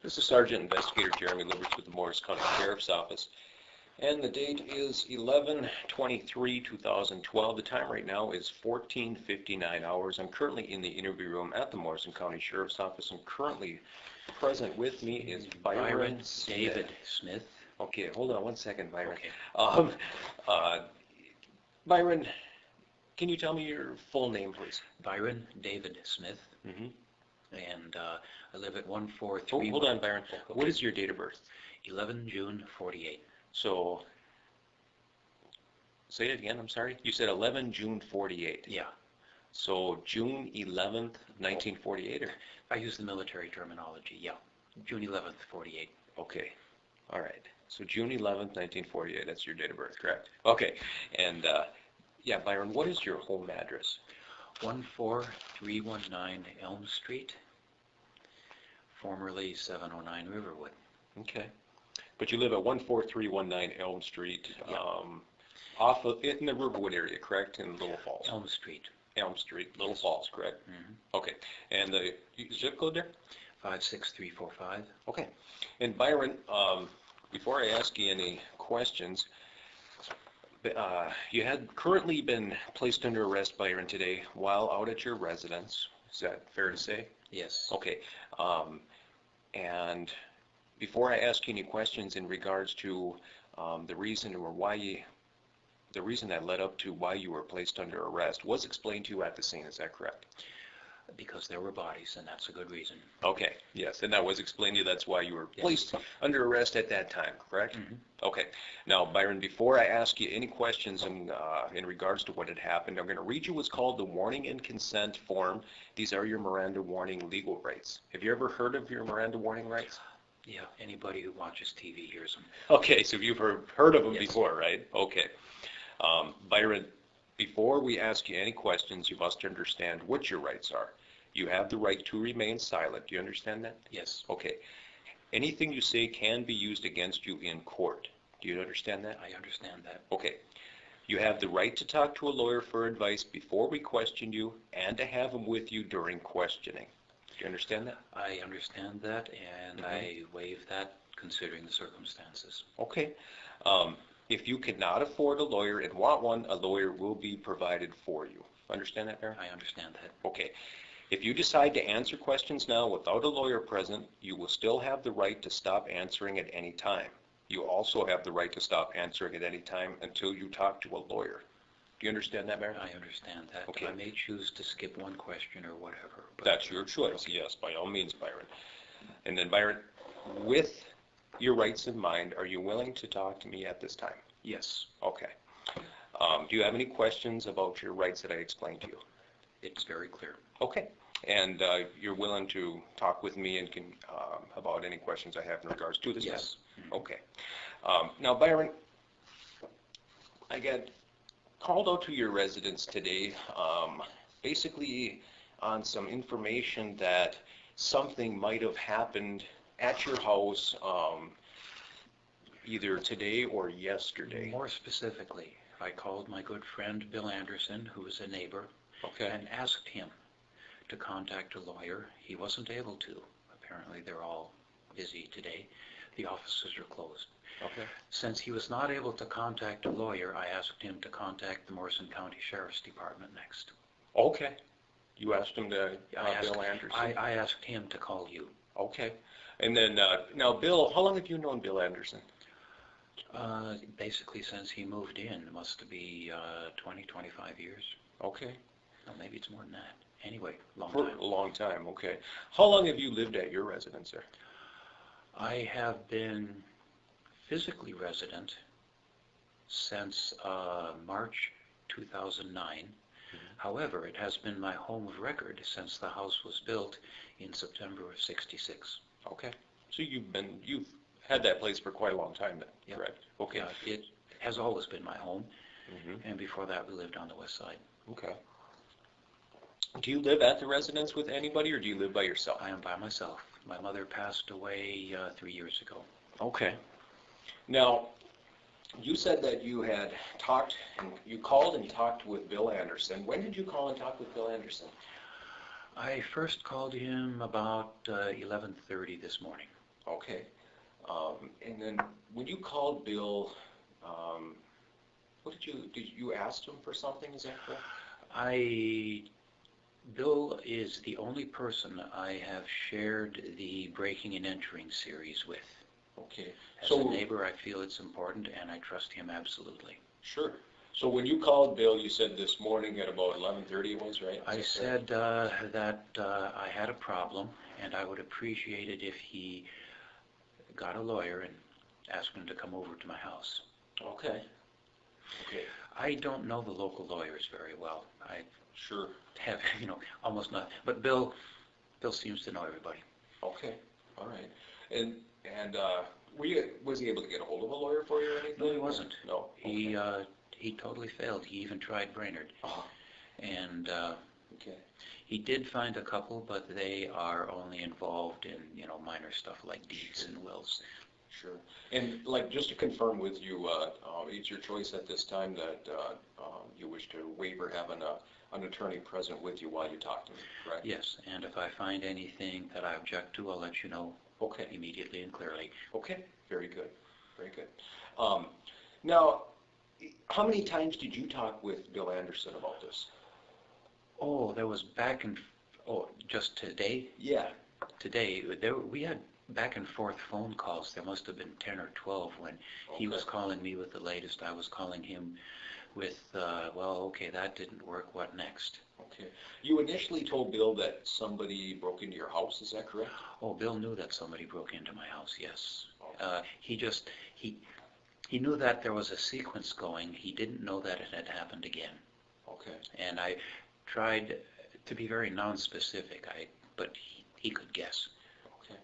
This is Sergeant Investigator Jeremy Liberts with the Morris County Sheriff's Office. And the date is 11/23/2012. The time right now is 14:59 hours. I'm currently in the interview room at the Morrison County Sheriff's Office, and currently present with me is Byron David Smith. Okay, hold on one second, Byron. Okay. Byron, can you tell me your full name, please? Byron David Smith. Mm-hmm. And I live at 143. Hold on, Byron. Okay. What is your date of birth? 11 June 48. So, say it again, I'm sorry. You said 11 June 48. Yeah. So, June 11th, 1948? Or? I use the military terminology, yeah. June 11th, 48. Okay. All right. So, June 11th, 1948, that's your date of birth, correct? Okay. And, yeah, Byron, what is your home address? 14319 Elm Street, formerly 709 Riverwood. Okay. But you live at 14319 Elm Street, Yeah. off of, in the Riverwood area, correct? In Little Falls. Elm Street. Elm Street, Little Falls, correct? Mm-hmm. Okay. And the zip code there? 56345. Okay. And Byron, before I ask you any questions, you had currently been placed under arrest, Byron, today while out at your residence. Is that fair to say? Yes. Okay. And before I ask you any questions in regards to the reason that led up to why you were placed under arrest was explained to you at the scene. Is that correct? Because there were bodies, and that's a good reason. Okay, yes, and that was explained to you. That's why you were placed under arrest at that time, correct? Mm-hmm. Okay. Now, Byron, before I ask you any questions in regards to what had happened, I'm going to read you what's called the warning and consent form. These are your Miranda warning legal rights. Have you ever heard of your Miranda warning rights? Yeah, anybody who watches TV hears them. Okay, so you've heard of them Yes. before, right? Okay. Byron, before we ask you any questions, you must understand what your rights are. You have the right to remain silent. Do you understand that? Yes. Okay. Anything you say can be used against you in court. Do you understand that? I understand that. Okay. You have the right to talk to a lawyer for advice before we question you and to have him with you during questioning. Do you understand that? I understand that, and Mm-hmm. I waive that considering the circumstances. Okay. If you cannot afford a lawyer and want one, a lawyer will be provided for you. Understand that, Aaron? I understand that. Okay. If you decide to answer questions now without a lawyer present, you will still have the right to stop answering at any time. You also have the right to stop answering at any time until you talk to a lawyer. Do you understand that, Mary? I understand that. Okay. I may choose to skip one question or whatever. But That's your choice, yes, by all means, Byron. And then, Byron, with your rights in mind, are you willing to talk to me at this time? yes, Okay. Do you have any questions about your rights that I explained to you? it's very clear. Okay. And you're willing to talk with me and can about any questions I have in regards to this? Yes. Matter? Okay. Now, Byron, I got called out to your residence today, basically on some information that something might have happened at your house either today or yesterday. More specifically, I called my good friend Bill Anderson, who is a neighbor, Okay. and asked him to contact a lawyer. He wasn't able to. Apparently they're all busy today. The offices are closed. Okay. Since he was not able to contact a lawyer, I asked him to contact the Morrison County Sheriff's Department next. Okay. You asked him to, Bill Anderson? I asked him to call you. Okay. And then, now, Bill, how long have you known Bill Anderson? Basically since he moved in. It must be 20, 25 years. Okay. Well, maybe it's more than that. Anyway, long For time. a long time, okay. How long have you lived at your residence there? I have been physically resident since March 2009. However, it has been my home of record since the house was built in September of '66. Okay. So you've had that place for quite a long time then, Yeah. correct? Okay. Yeah, it has always been my home, Mm-hmm. and before that we lived on the west side. Okay. Do you live at the residence with anybody, or do you live by yourself? I am by myself. My mother passed away 3 years ago. Okay. Now, you said that you had talked, and you called and talked with Bill Anderson. When did you call and talk with Bill Anderson? I first called him about 11:30 this morning. Okay. And then when you called Bill, what did you ask him for something, is that correct? Bill is the only person I have shared the breaking and entering series with. Okay. As a neighbor, I feel it's important, and I trust him absolutely. Sure. So when you called Bill, you said this morning at about 11:30 it was, right? I said that I had a problem, and I would appreciate it if he got a lawyer and asked him to come over to my house. Okay. Okay. I don't know the local lawyers very well. I Sure. have, almost not. But Bill seems to know everybody. Okay. All right. And was he able to get a hold of a lawyer for you or anything? No, he wasn't. No. Okay. He totally failed. He even tried Brainerd. Oh. And Okay. he did find a couple, but they are only involved in, minor stuff like deeds and wills. Sure. And just to confirm with you, it's your choice at this time that you wish to waive or have an attorney present with you while you talk to me, correct? Yes, and if I find anything that I object to, I'll let you know. Okay. Immediately and clearly. Okay. Very good. Very good. Now, how many times did you talk with Bill Anderson about this? Oh, there was just today? Yeah. Today, we had back and forth phone calls. There must have been 10 or 12 when he was calling me with the latest. I was calling him with, okay, that didn't work. What next? Okay. You initially told Bill that somebody broke into your house, is that correct? Oh, Bill knew that somebody broke into my house, yes. Okay. He knew that there was a sequence going. He didn't know that it had happened again. Okay. And I tried to be very non-specific, but he could guess. Okay.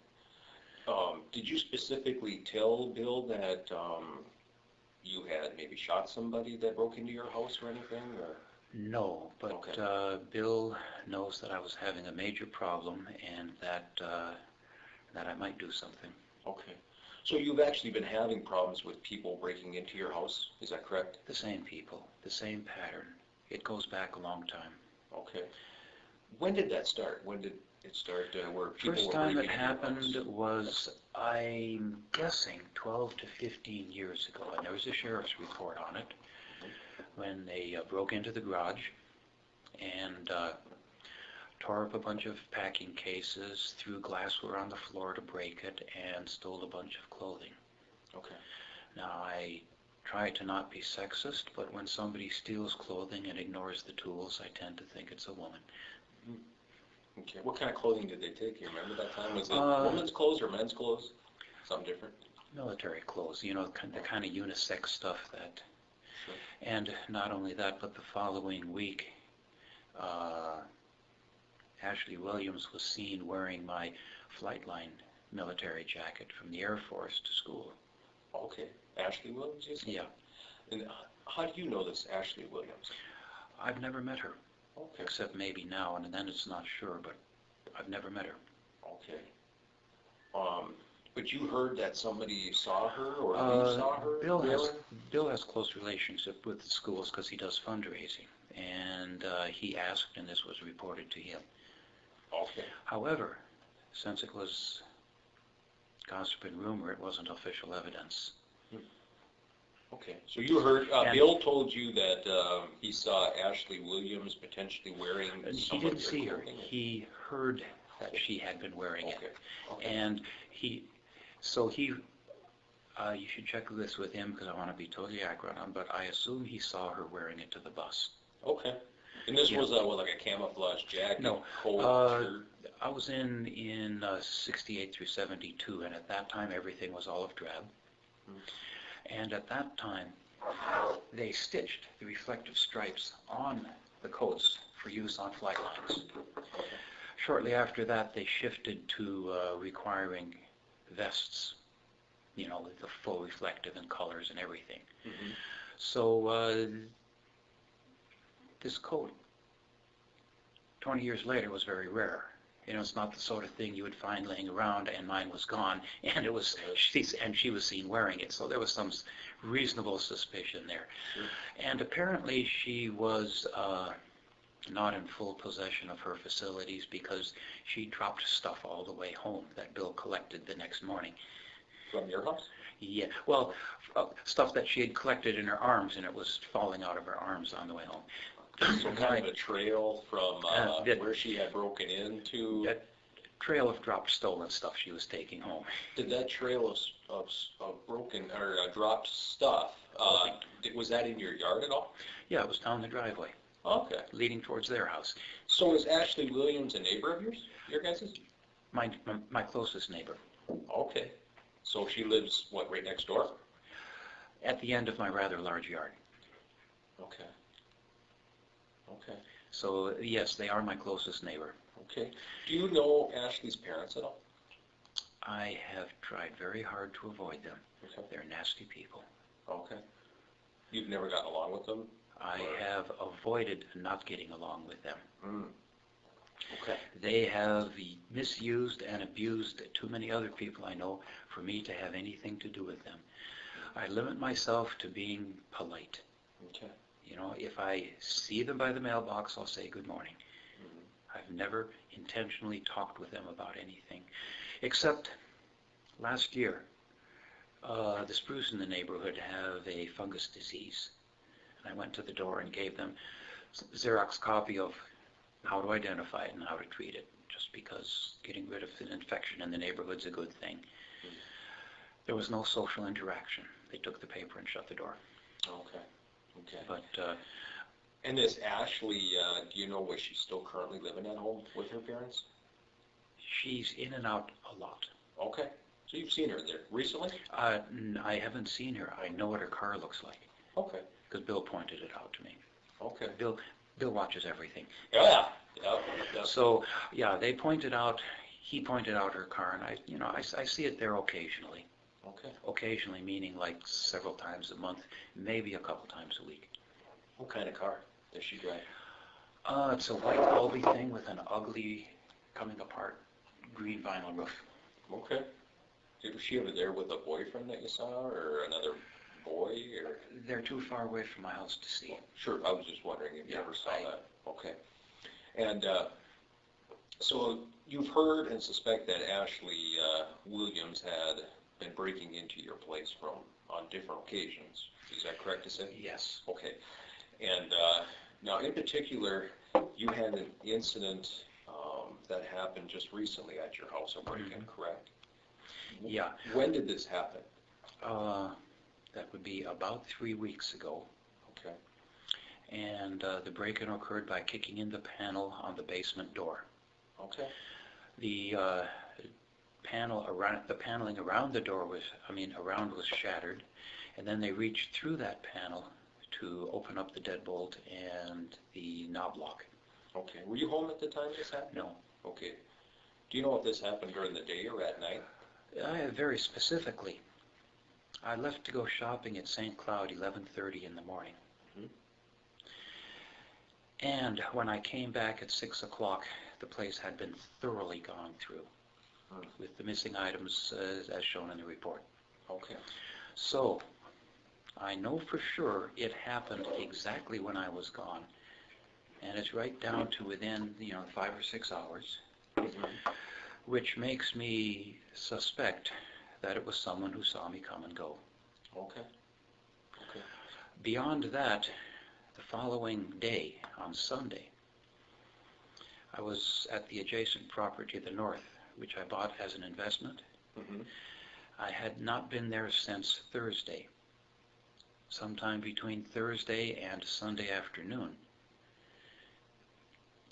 Did you specifically tell Bill that you had maybe shot somebody that broke into your house or anything? Or? No, but okay. Bill knows that I was having a major problem and that I might do something. Okay. So you've actually been having problems with people breaking into your house, is that correct? The same people, the same pattern. It goes back a long time. Okay. When did that start? When did it start where people First were time breaking it into happened your house? was, I'm guessing, 12 to 15 years ago, and there was a sheriff's report on it when they broke into the garage and tore up a bunch of packing cases, threw glassware on the floor to break it, and stole a bunch of clothing. Okay. Now, I try to not be sexist, but when somebody steals clothing and ignores the tools, I tend to think it's a woman. Okay. What kind of clothing did they take? You remember that time? Was it women's clothes or men's clothes? Something different? Military clothes, the kind of unisex stuff that... Sure. And not only that, but the following week, Ashley Williams was seen wearing my Flightline military jacket from the Air Force to school. Okay. Ashley Williams, you said? Yeah. And how do you know this Ashley Williams? I've never met her. Okay. Except maybe now, and then it's not sure, but I've never met her. Okay. But you heard that somebody saw her, or you saw her? Bill has close relationship with the schools because he does fundraising, and he asked, and this was reported to him. Okay. However, since it was gossip and rumor, it wasn't official evidence. Okay. So you heard, Bill told you that he saw Ashley Williams potentially wearing some of your clothing? He didn't see her. He heard that she had been wearing it. Okay. And you should check this with him because I want to be totally accurate on, but I assume he saw her wearing it to the bus. Okay. And this was like a camouflage jacket? No. Coat shirt? I was in 68 through 72, and at that time everything was olive drab. And at that time, they stitched the reflective stripes on the coats for use on flight lines. Shortly after that, they shifted to requiring vests, with the full reflective and colors and everything. Mm-hmm. So this coat, 20 years later, was very rare. It's not the sort of thing you would find laying around, and mine was gone, and she was seen wearing it. So there was some reasonable suspicion there. Sure. And apparently she was not in full possession of her facilities because she dropped stuff all the way home that Bill collected the next morning. From your house? Yeah, well, stuff that she had collected in her arms, and it was falling out of her arms on the way home. So kind of a trail from where she had broken into? That trail of dropped stolen stuff she was taking home. Did that trail of broken or dropped stuff, was that in your yard at all? Yeah, it was down the driveway. Okay. Leading towards their house. So is Ashley Williams a neighbor of yours, your guys's? My closest neighbor. Okay. So she lives, what, right next door? At the end of my rather large yard. Okay. Okay. So, yes, they are my closest neighbor. Okay. Do you know Ashley's parents at all? I have tried very hard to avoid them. Okay. They're nasty people. Okay. You've never gotten along with them? I have avoided not getting along with them. Mm. Okay. They have misused and abused too many other people I know for me to have anything to do with them. I limit myself to being polite. Okay. You know, if I see them by the mailbox, I'll say good morning. Mm-hmm. I've never intentionally talked with them about anything, except last year. The spruce in the neighborhood have a fungus disease. And I went to the door and gave them a Xerox copy of how to identify it and how to treat it, just because getting rid of an infection in the neighborhood's a good thing. Mm-hmm. There was no social interaction. They took the paper and shut the door. Okay. Okay. But and this Ashley, do you know where she's still currently living at home with her parents? She's in and out a lot. Okay. So you've seen her there recently? I haven't seen her. I know what her car looks like. Okay. Because Bill pointed it out to me. Okay. Bill watches everything. Yeah. Yeah. So yeah, he pointed out her car, and I see it there occasionally. Okay. Occasionally meaning like several times a month, maybe a couple times a week. What kind of car does she drive? It's a white Alby thing with an ugly, coming apart, green vinyl roof. Okay. Was she ever there with a boyfriend that you saw, or another boy, or? They're too far away from my house to see. Sure, I was just wondering if you ever saw that. Okay. And so you've heard and suspect that Ashley Williams had been breaking into your place on different occasions. Is that correct to say? Yes. Okay. And now, in particular, you had an incident that happened just recently at your house, a break-in, mm-hmm. correct? Yeah. When did this happen? That would be about 3 weeks ago. Okay. And the break-in occurred by kicking in the panel on the basement door. Okay. The paneling around the door was shattered, and then they reached through that panel to open up the deadbolt and the knob lock. Okay. Were you home at the time this happened? No. Okay. Do you know if this happened during the day or at night? Very specifically. I left to go shopping at St. Cloud 11:30 in the morning. Mm-hmm. And when I came back at 6 o'clock, the place had been thoroughly gone through with the missing items as shown in the report. Okay. So I know for sure it happened exactly when I was gone. And it's right down to within, 5 or 6 hours, mm-hmm. which makes me suspect that it was someone who saw me come and go. Okay. Okay. Beyond that, the following day, on Sunday, I was at the adjacent property to the north, which I bought as an investment. Mm-hmm. I had not been there since Thursday. Sometime between Thursday and Sunday afternoon.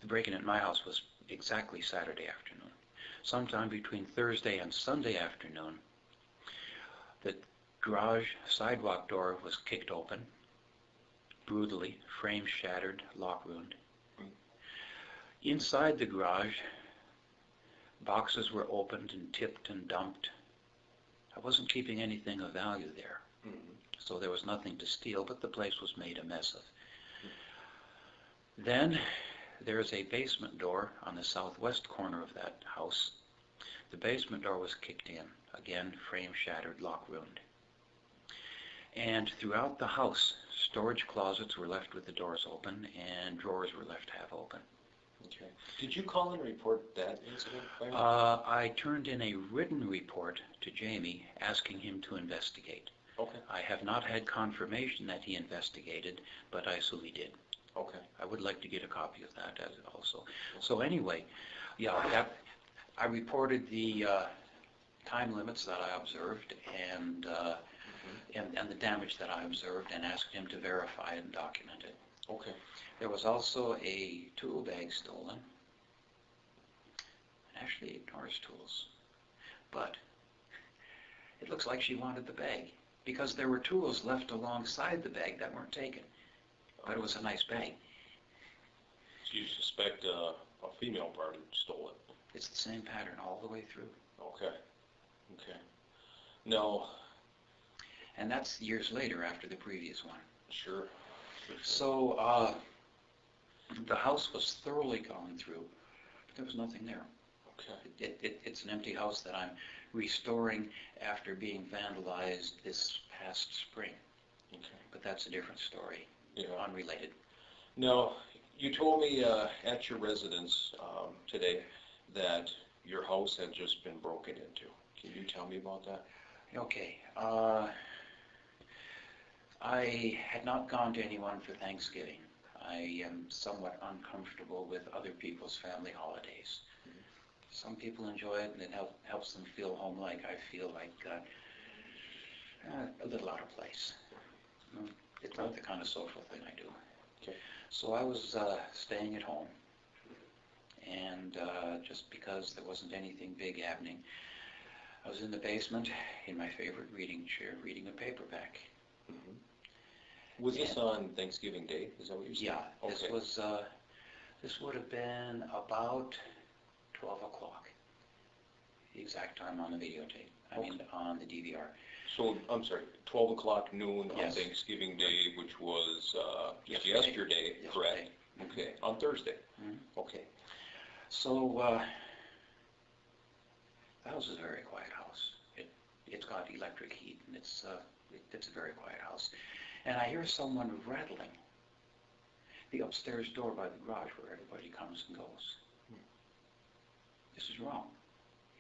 The break-in at my house was exactly Saturday afternoon. Sometime between Thursday and Sunday afternoon, the garage sidewalk door was kicked open, brutally, frame shattered, lock ruined. Inside the garage, boxes were opened and tipped and dumped. I wasn't keeping anything of value there, so there was nothing to steal, but the place was made a mess of. Then there's a basement door on the southwest corner of that house. The basement door was kicked in, again, frame shattered, lock ruined. And throughout the house, storage closets were left with the doors open and drawers were left half open. Okay. Did you call and report that incident, Byron? I turned in a written report to Jamie asking him to investigate. Okay. I have not had confirmation that he investigated, but I assume he did. Okay. I would like to get a copy of that also. So anyway, yeah, I reported the time limits that I observed and the damage that I observed and asked him to verify and document it. Okay. There was also a tool bag stolen. Actually ignores tools. But it looks like she wanted the bag because there were tools left alongside the bag that weren't taken. But it was a nice bag. So you suspect a female party stole it? It's the same pattern all the way through. Okay. Okay. No. And that's years later after the previous one. Sure. So the house was thoroughly gone through. There was nothing there. Okay. It's an empty house that I'm restoring after being vandalized this past spring. Okay. But that's a different story. Yeah. Unrelated. Now, you told me at your residence today that your house had just been broken into. Can you tell me about that? Okay. I had not gone to anyone for Thanksgiving. I am somewhat uncomfortable with other people's family holidays. Mm-hmm. Some people enjoy it and it helps them feel home-like. I feel like a little out of place. It's not the kind of social thing I do. Okay. So I was staying at home, and just because there wasn't anything big happening, I was in the basement in my favorite reading chair reading a paperback. Mm-hmm. Was this on Thanksgiving Day? Is that what you're saying? Yeah. Okay. This would have been about 12 o'clock, the exact time on the videotape. I mean, on the DVR. So, I'm sorry, 12 o'clock noon Yes. on Thanksgiving Day, which was yesterday, correct? Okay, on Thursday. Mm-hmm. Okay. So, the house is a very quiet house. It's got electric heat, and it's a very quiet house. And I hear someone rattling the upstairs door by the garage where everybody comes and goes. This is wrong.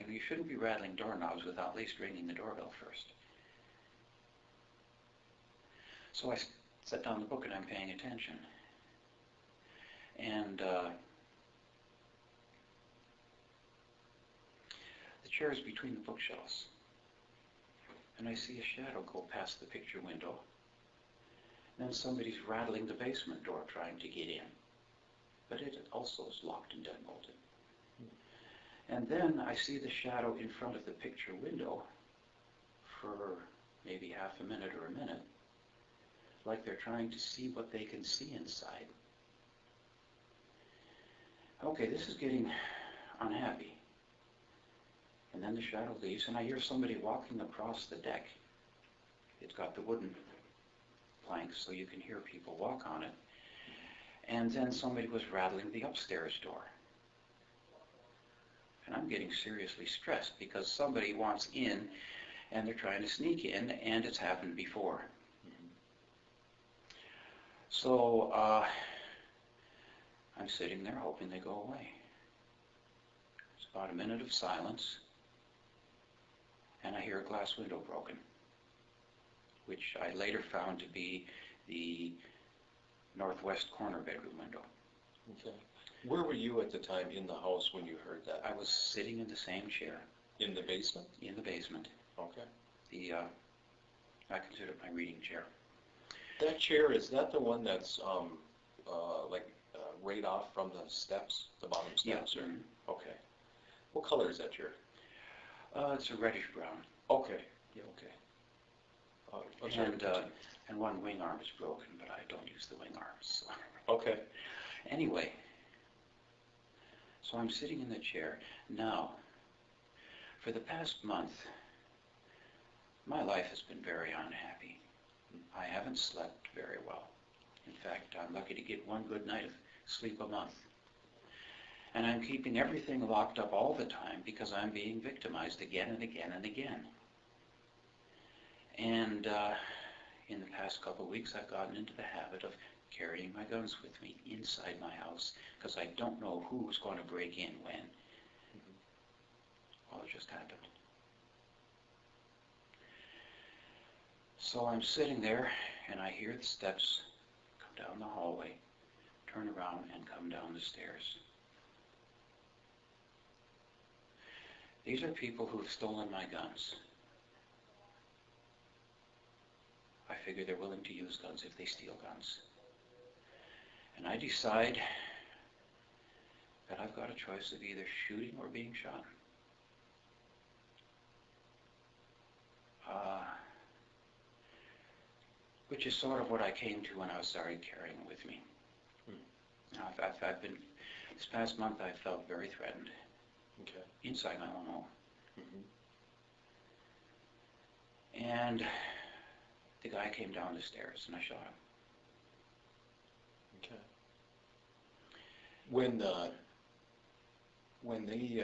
You shouldn't be rattling doorknobs without at least ringing the doorbell first. So I set down the book and I'm paying attention. And the chair is between the bookshelves. And I see a shadow go past the picture window. And then somebody's rattling the basement door trying to get in. But it also is locked and deadbolted. And then I see the shadow in front of the picture window for maybe half a minute or a minute, like they're trying to see what they can see inside. Okay, this is getting unhappy. And then the shadow leaves, and I hear somebody walking across the deck. It's got the wooden planks, so you can hear people walk on it. And then somebody was rattling the upstairs door. And I'm getting seriously stressed because somebody wants in, and they're trying to sneak in, and it's happened before. So I'm sitting there hoping they go away. It's about a minute of silence, and I hear a glass window broken, which I later found to be the northwest corner bedroom window. Okay. Where were you at the time in the house when you heard that? I was sitting in the same chair. In the basement? In the basement. Okay. I consider it my reading chair. That chair, is that the one that's right off from the steps, the bottom steps? Yeah. Or? Okay. What color is that chair? It's a reddish brown. Okay. Yeah. Okay. And one wing arm is broken, but I don't use the wing arms. So. Okay. Anyway, so I'm sitting in the chair. Now, for the past month, my life has been very unhappy. I haven't slept very well. In fact, I'm lucky to get one good night of sleep a month. And I'm keeping everything locked up all the time because I'm being victimized again and again and again. And in the past couple of weeks, I've gotten into the habit of carrying my guns with me inside my house because I don't know who's going to break in when. Well, it just happened. So I'm sitting there, and I hear the steps come down the hallway, turn around, and come down the stairs. These are people who have stolen my guns. I figure they're willing to use guns if they steal guns. And I decide that I've got a choice of either shooting or being shot. Which is sort of what I came to when I started carrying it with me. I've been, this past month I felt very threatened. Okay. Inside my own home. And the guy came down the stairs and I shot him. Okay. When they,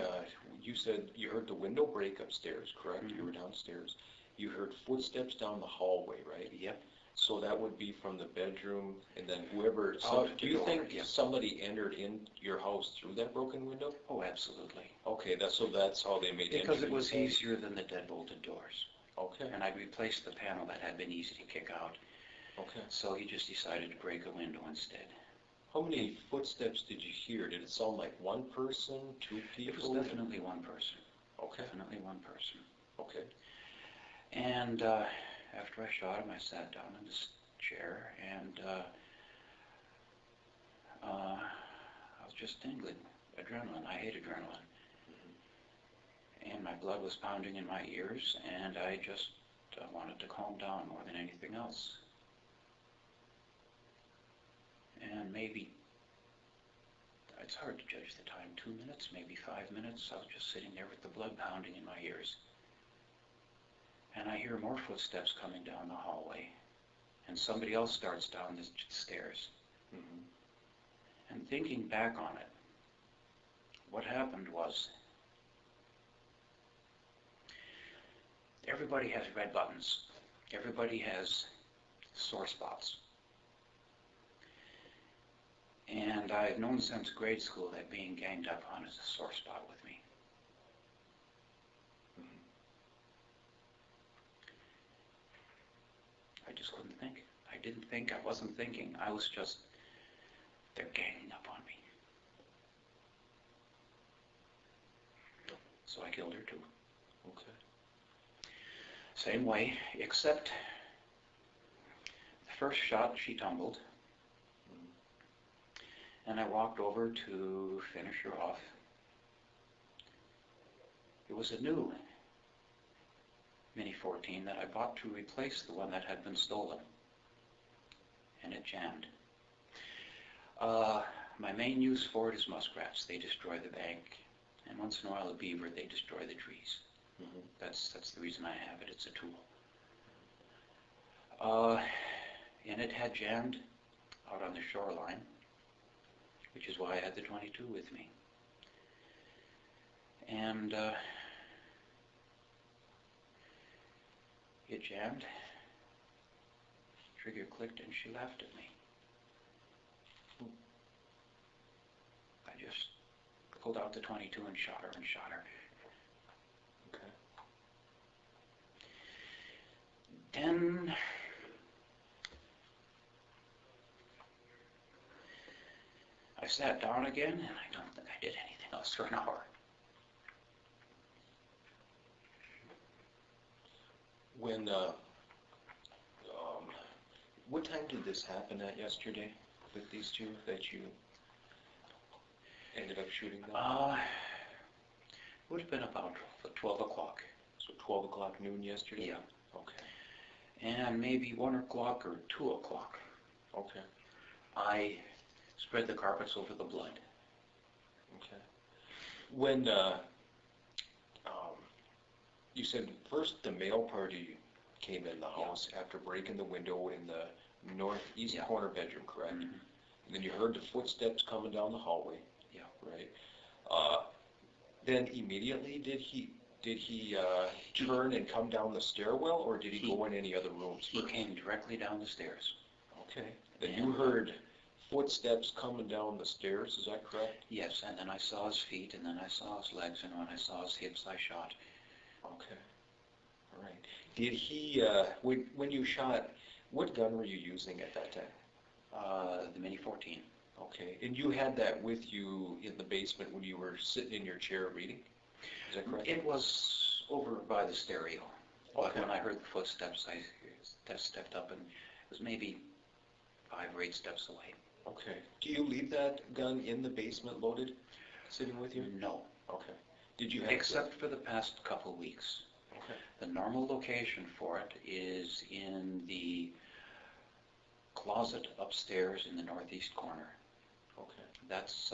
you said you heard the window break upstairs, correct? You were downstairs. You heard footsteps down the hallway, right? Yep. So that would be from the bedroom, and then whoever. Do you door, think yeah. somebody entered in your house through that broken window? Oh, absolutely. Okay, that's how they made Because entry. it was easier than the dead-bolted doors. Okay. And I'd replaced the panel that had been easy to kick out. Okay. So he just decided to break a window instead. How many footsteps did you hear? Did it sound like one person, two people? It was definitely one person. Okay. Definitely one person. Okay. And after I shot him, I sat down in this chair, and I was just tingling. Adrenaline. I hate adrenaline. And my blood was pounding in my ears, and I just wanted to calm down more than anything else. And maybe, it's hard to judge the time, 2 minutes, maybe 5 minutes, I was just sitting there with the blood pounding in my ears. And I hear more footsteps coming down the hallway, and somebody else starts down the stairs. And thinking back on it, what happened was, everybody has red buttons. Everybody has sore spots. And I've known since grade school that being ganged up on is a sore spot with me. I just couldn't think. I didn't think. I wasn't thinking. I was just, they're ganging up on me. So I killed her too. Okay. Same way, except the first shot, she tumbled. And I walked over to finish her off. It was a new Mini 14 that I bought to replace the one that had been stolen. And it jammed. My main use for it is muskrats. They destroy the bank. And once in a while a beaver, they destroy the trees. That's the reason I have it. It's a tool. And it had jammed out on the shoreline, which is why I had the 22 with me. And it jammed, trigger clicked, and she laughed at me. I just pulled out the 22 and shot her. Okay. Then I sat down again, and I don't think I did anything else for an hour. When, what time did this happen at yesterday with these two that you ended up shooting them? It would have been about 12 o'clock. So 12 o'clock noon yesterday? Yeah. Okay. And maybe 1 o'clock or 2 o'clock. Okay. I spread the carpets over the blood. Okay. When, you said first the male party came in the house after breaking the window in the northeast corner bedroom, correct? And then you heard the footsteps coming down the hallway. Yeah. Right. Then immediately, Did he turn and come down the stairwell, or did he go in any other rooms? He came directly down the stairs. Okay. Then you heard footsteps coming down the stairs, is that correct? Yes, and then I saw his feet, and then I saw his legs, and when I saw his hips, I shot. Okay. All right. Did he, when you shot, what gun were you using at that time? The Mini 14. Okay. And you had that with you in the basement when you were sitting in your chair reading? Is that correct? It was over by the stereo. But Okay. when I heard the footsteps, I stepped up, and it was maybe 5 or 8 steps away. Okay. Do you leave that gun in the basement loaded, sitting with you? No. Okay. Did you have Except for the past couple of weeks. Okay. The normal location for it is in the closet upstairs in the northeast corner. Okay. That's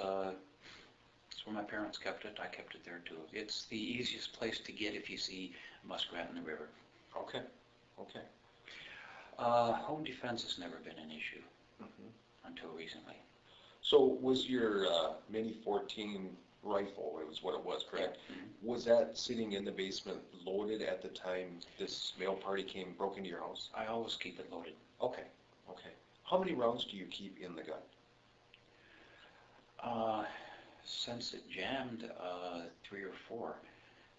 where my parents kept it. I kept it there too. It's the easiest place to get if you see muskrat in the river. Okay. Okay. Home defense has never been an issue until recently. So was your Mini 14 rifle, it was what it was, correct? Yeah. Was that sitting in the basement loaded at the time this male party broke into your house? I always keep it loaded. Okay. Okay. How many rounds do you keep in the gun? Since it jammed 3 or 4,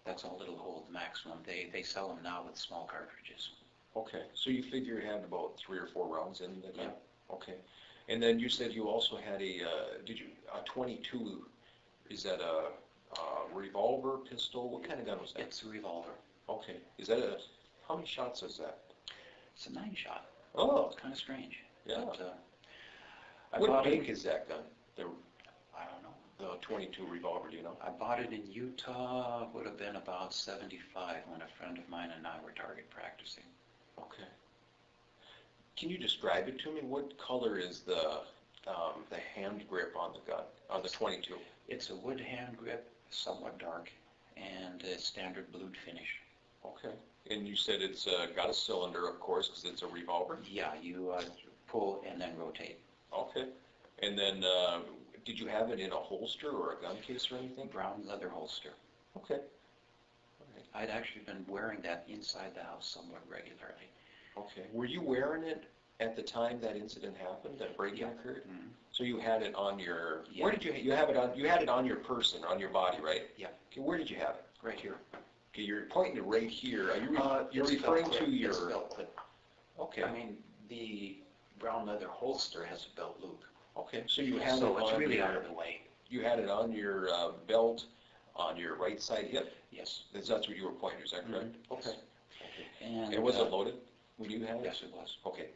that's all it'll hold maximum. They sell them now with small cartridges. Okay, so you figure you had about 3 or 4 rounds in the gun? Yeah. Okay. And then you said you also had a 22, is that a revolver, pistol? What kind of gun was that? It's a revolver. Okay. How many shots is that? It's a 9-shot. Oh. It's kind of strange. Yeah. But, what make is that gun? I don't know. The 22 revolver, do you know? I bought it in Utah, would have been about 75 when a friend of mine and I were target practicing. Okay. Can you describe it to me? What color is the hand grip on the gun, on the 22? It's a wood hand grip, somewhat dark, and a standard blued finish. Okay. And you said it's got a cylinder, of course, because it's a revolver? Yeah, you pull and then rotate. Okay. And then did you have it in a holster or a gun case or anything? Brown leather holster. Okay. All right. I'd actually been wearing that inside the house somewhat regularly. Okay. Were you wearing it at the time that incident happened, that break-in occurred? Mm-hmm. So you had it on your, Yeah. where did you have it on, you had it on your person, on your body, right? Yeah. Okay, where did you have it? Right here. Okay, you're pointing to right here. Are you you're It's referring belt to clip. your... It's belt clip. Okay. I mean, the brown leather holster has a belt loop. Okay, so you had So it it's on really your, out of the way. you had it on your belt on your right side hip? Yes. That's what you were pointing to, is that correct? Mhm. Okay. And And was it loaded when you had it? Yes, it was. Okay.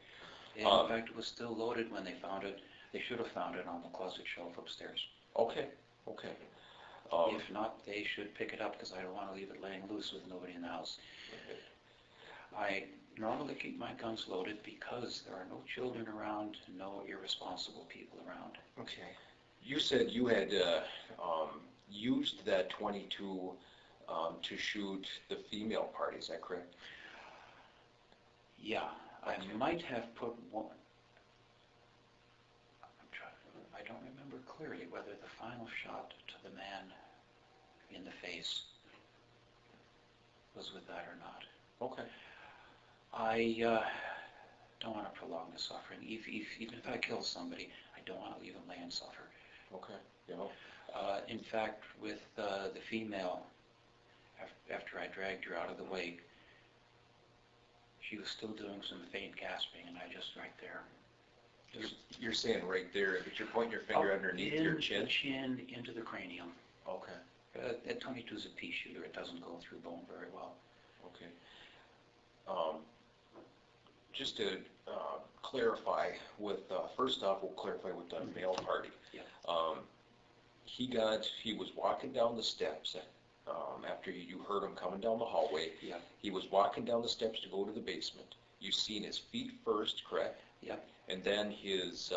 And in fact, it was still loaded when they found it. They should have found it on the closet shelf upstairs. Okay. Okay. If not, they should pick it up because I don't want to leave it laying loose with nobody in the house. I normally keep my guns loaded because there are no children around, no irresponsible people around. Okay. You said you had used that 22 to shoot the female party, is that correct? Yeah, I might have put one. I don't remember clearly whether the final shot to the man in the face was with that or not. Okay. I don't want to prolong the suffering. Even if I kill somebody, I don't want to leave them lay and suffer. Okay. Yeah. In fact, with the female, after I dragged her out of the wake, she was still doing some faint gasping, and I just right there. You're saying right there, but you're pointing your finger underneath your chin? The chin into the cranium. Okay. That 22 is a pea shooter. It doesn't go through bone very well. Okay. Just to clarify with, first off, we'll clarify with the male party. Yeah. He was walking down the steps after you heard him coming down the hallway. Yeah. He was walking down the steps to go to the basement. You seen his feet first, correct? Yep. And then his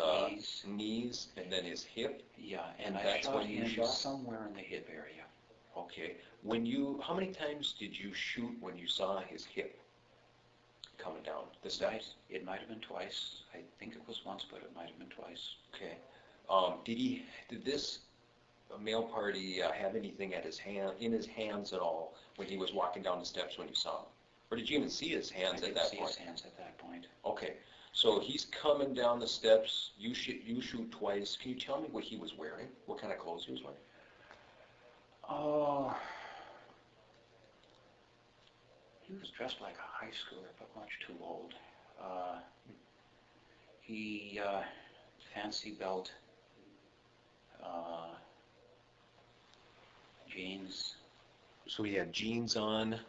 knees, and then his hip. Yeah, and I that's shot when you him shot? somewhere in the hip area. Okay. How many times did you shoot when you saw his hip coming down the steps? It might have been twice. I think it was once, but it might have been twice. Okay. Did this male party have anything in his hands at all when he was walking down the steps when you saw him? Or did you even see his hands at that point? I didn't see his hands at that point. Okay, so he's coming down the steps, you shoot twice. Can you tell me what he was wearing? What kind of clothes he was wearing? Oh, he was dressed like a high schooler, but much too old. Fancy belt, jeans. So he had jeans on,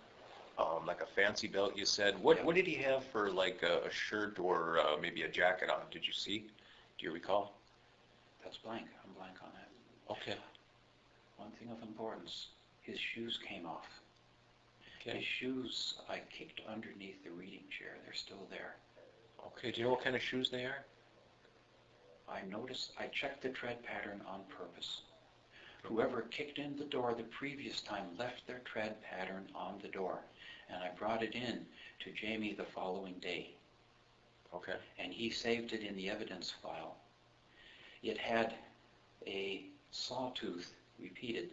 like a fancy belt, you said. What did he have for like a shirt or maybe a jacket on? Did you see? Do you recall? That's blank. I'm blank on that. Okay. One thing of importance, his shoes came off. Okay. His shoes, I kicked underneath the reading chair. They're still there. Okay, do you know what kind of shoes they are? I checked the tread pattern on purpose. Whoever kicked in the door the previous time left their tread pattern on the door, and I brought it in to Jamie the following day. Okay. And he saved it in the evidence file. It had a sawtooth repeated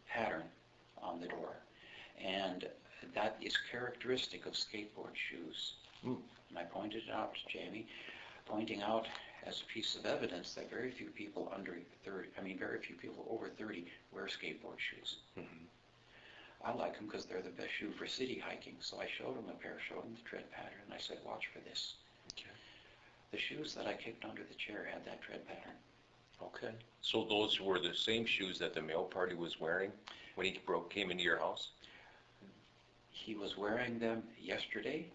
pattern on the door, and that is characteristic of skateboard shoes. And I pointed it out to Jamie, pointing out as a piece of evidence that very few people over 30 wear skateboard shoes. Mm-hmm. I like them because they're the best shoe for city hiking, so I showed him a pair, showed him the tread pattern, and I said, watch for this. Okay. The shoes that I kicked under the chair had that tread pattern. Okay. So those were the same shoes that the male party was wearing when he came into your house? He was wearing them yesterday.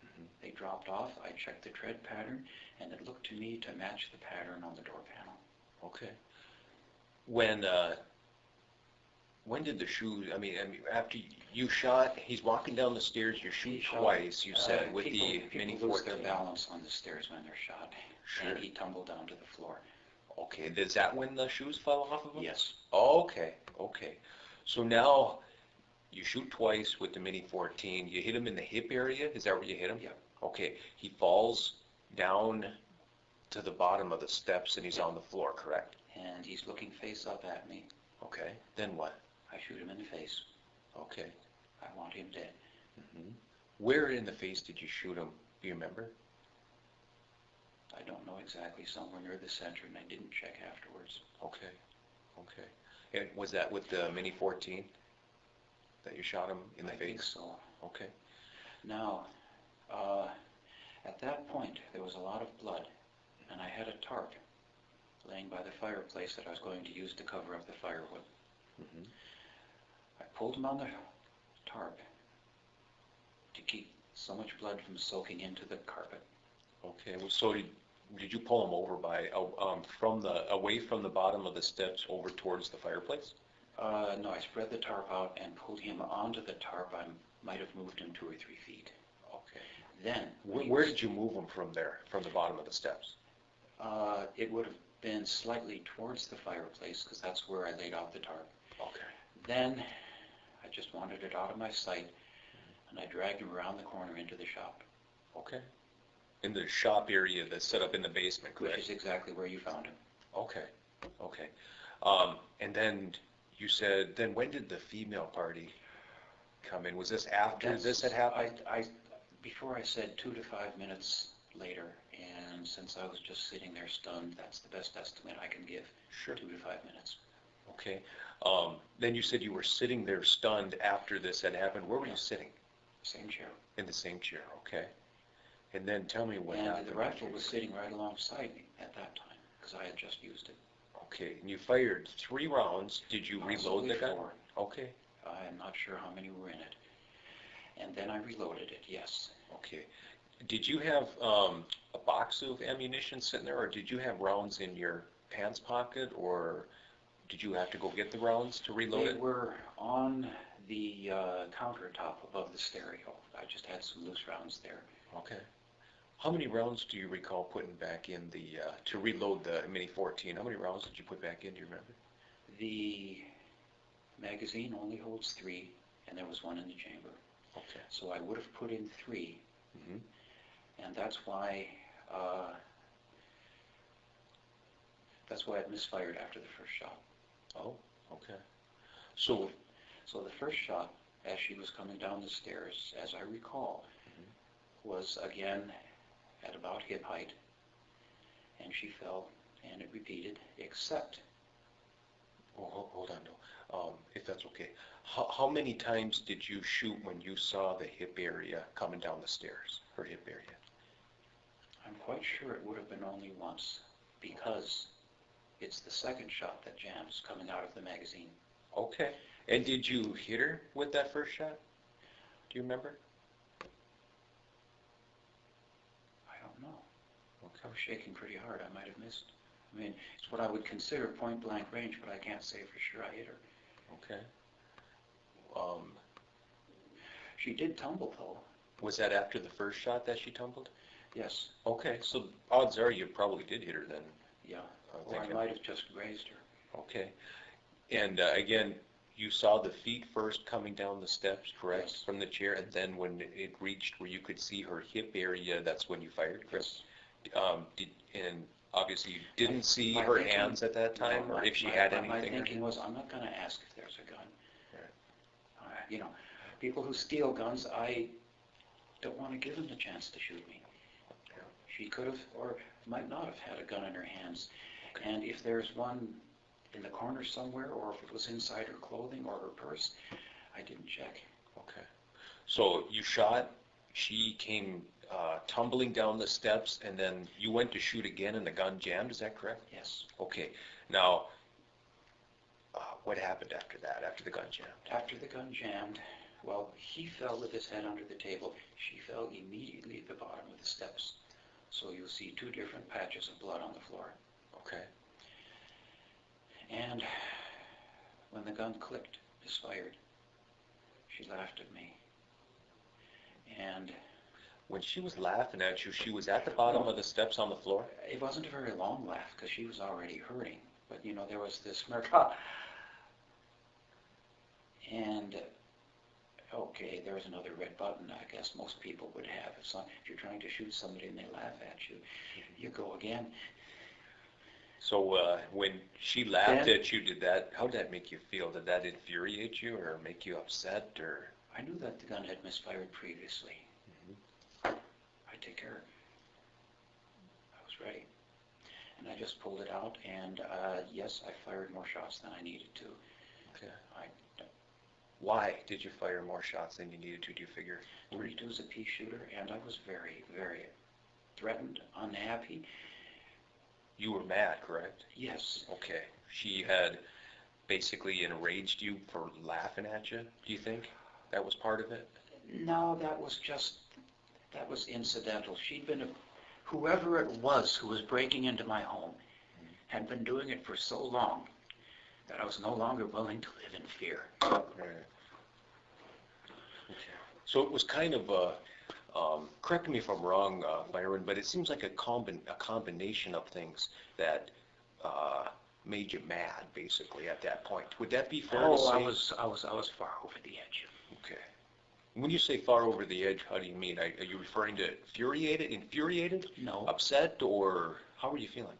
Mm-hmm. They dropped off. I checked the tread pattern, and it looked to me to match the pattern on the door panel. Okay. When did the shoes, after you shot, he's walking down the stairs, you shoot twice, you said, with the Mini 14. People lose their balance on the stairs when they're shot, Sure. And he tumbled down to the floor. Okay, is that when the shoes fell off of him? Yes. Okay. So now you shoot twice with the Mini 14. You hit him in the hip area? Is that where you hit him? Yeah. Okay. He falls down to the bottom of the steps and he's on the floor, correct? And he's looking face up at me. Okay. Then what? I shoot him in the face. Okay. I want him dead. Mm-hmm. Where in the face did you shoot him? Do you remember? I don't know exactly. Somewhere near the center, and I didn't check afterwards. Okay. And was that with the Mini 14 that you shot him in the face? I think so. Okay. Now, at that point, there was a lot of blood, and I had a tarp laying by the fireplace that I was going to use to cover up the firewood. Mm-hmm. I pulled him on the tarp to keep so much blood from soaking into the carpet. Okay. Well, so did you pull him over away from the bottom of the steps over towards the fireplace? No, I spread the tarp out and pulled him onto the tarp. I might have moved him 2 or 3 feet. Okay. Then, where did you move him from there, from the bottom of the steps? It would have been slightly towards the fireplace because that's where I laid out the tarp. Okay. Then I just wanted it out of my sight, and I dragged him around the corner into the shop. Okay. In the shop area that's set up in the basement, correct? Which is exactly where you found him. Okay. And then you said, then when did the female party come in? Was this after this had happened? Before I said 2 to 5 minutes later, and since I was just sitting there stunned, that's the best estimate I can give. Sure. 2 to 5 minutes. Okay. Then you said you were sitting there stunned after this had happened. Where were you sitting? Same chair. In the same chair, okay. And then tell me what happened. And the rifle was sitting right alongside me at that time, because I had just used it. Okay, and you fired 3 rounds. Did you reload the gun? 4. Okay. I'm not sure how many were in it. And then I reloaded it, yes. Okay. Did you have a box of ammunition sitting there, or did you have rounds in your pants pocket, or did you have to go get the rounds to reload it? They were on the countertop above the stereo. I just had some loose rounds there. Okay. How many rounds do you recall putting back in to reload the Mini 14? How many rounds did you put back in, do you remember? The magazine only holds 3, and there was 1 in the chamber. Okay. So I would have put in 3, and that's why it misfired after the first shot. Oh, okay. So, So the first shot, as she was coming down the stairs, as I recall, was again at about hip height, and she fell, and it repeated, except. oh, hold on, no. If that's okay. How many times did you shoot when you saw the hip area coming down the stairs, her hip area? I'm quite sure it would have been only once, because it's the second shot that jams coming out of the magazine. Okay. And did you hit her with that first shot? Do you remember? I don't know. Okay. I was shaking pretty hard. I might have missed. I mean, it's what I would consider point-blank range, but I can't say for sure I hit her. Okay. She did tumble, though. Was that after the first shot that she tumbled? Yes. Okay, so odds are you probably did hit her then. Yeah. Or I might have just grazed her. Okay. And again, you saw the feet first coming down the steps, correct, yes. from the chair, and then when it reached where you could see her hip area, that's when you fired, correct? Yes. And obviously you didn't see her hands at that time, or if she had anything? My thinking was, I'm not going to ask if there's a gun. Right. You know, people who steal guns, I don't want to give them the chance to shoot me. Yeah. She could have, or might not have had a gun in her hands. Okay. And if there's one in the corner somewhere, or if it was inside her clothing or her purse, I didn't check. Okay. So you shot, she came tumbling down the steps, and then you went to shoot again and the gun jammed, is that correct? Yes. Okay. Now, what happened after that, after the gun jammed? After the gun jammed, well, he fell with his head under the table. She fell immediately at the bottom of the steps. So you'll see two different patches of blood on the floor. Okay. And when the gun clicked, misfired, she laughed at me. And when she was laughing at you, she was at the bottom of the steps on the floor? It wasn't a very long laugh because she was already hurting. But, you know, there was this smirk. And, okay, there was another red button I guess most people would have. If you're trying to shoot somebody and they laugh at you, you go again. So when she laughed at you, how did that make you feel? Did that infuriate you or make you upset? Or I knew that the gun had misfired previously. I take care. I was ready. And I just pulled it out, and yes, I fired more shots than I needed to. Okay. Why did you fire more shots than you needed to, do you figure? 32 is a pea shooter, and I was very, very threatened, unhappy. You were mad, correct? Yes. Okay. She had basically enraged you for laughing at you, do you think? That was part of it? No, that was incidental. She'd been whoever it was who was breaking into my home had been doing it for so long that I was no longer willing to live in fear. Right. Okay. So it was kind of correct me if I'm wrong, Byron, but it seems like a combination of things that made you mad, basically, at that point. Would that be fair to say? I was far over the edge. Okay. When you say far over the edge, how do you mean? Are you referring to infuriated? No. Upset, or how are you feeling?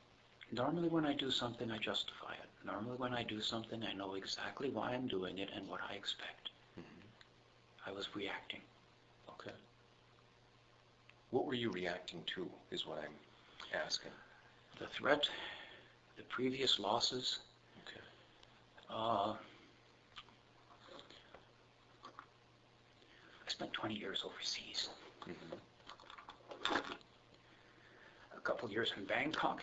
Normally when I do something, I justify it. Normally when I do something, I know exactly why I'm doing it and what I expect. I was reacting. Okay. What were you reacting to, is what I'm asking. The threat, the previous losses. Okay. I spent 20 years overseas. A couple years in Bangkok.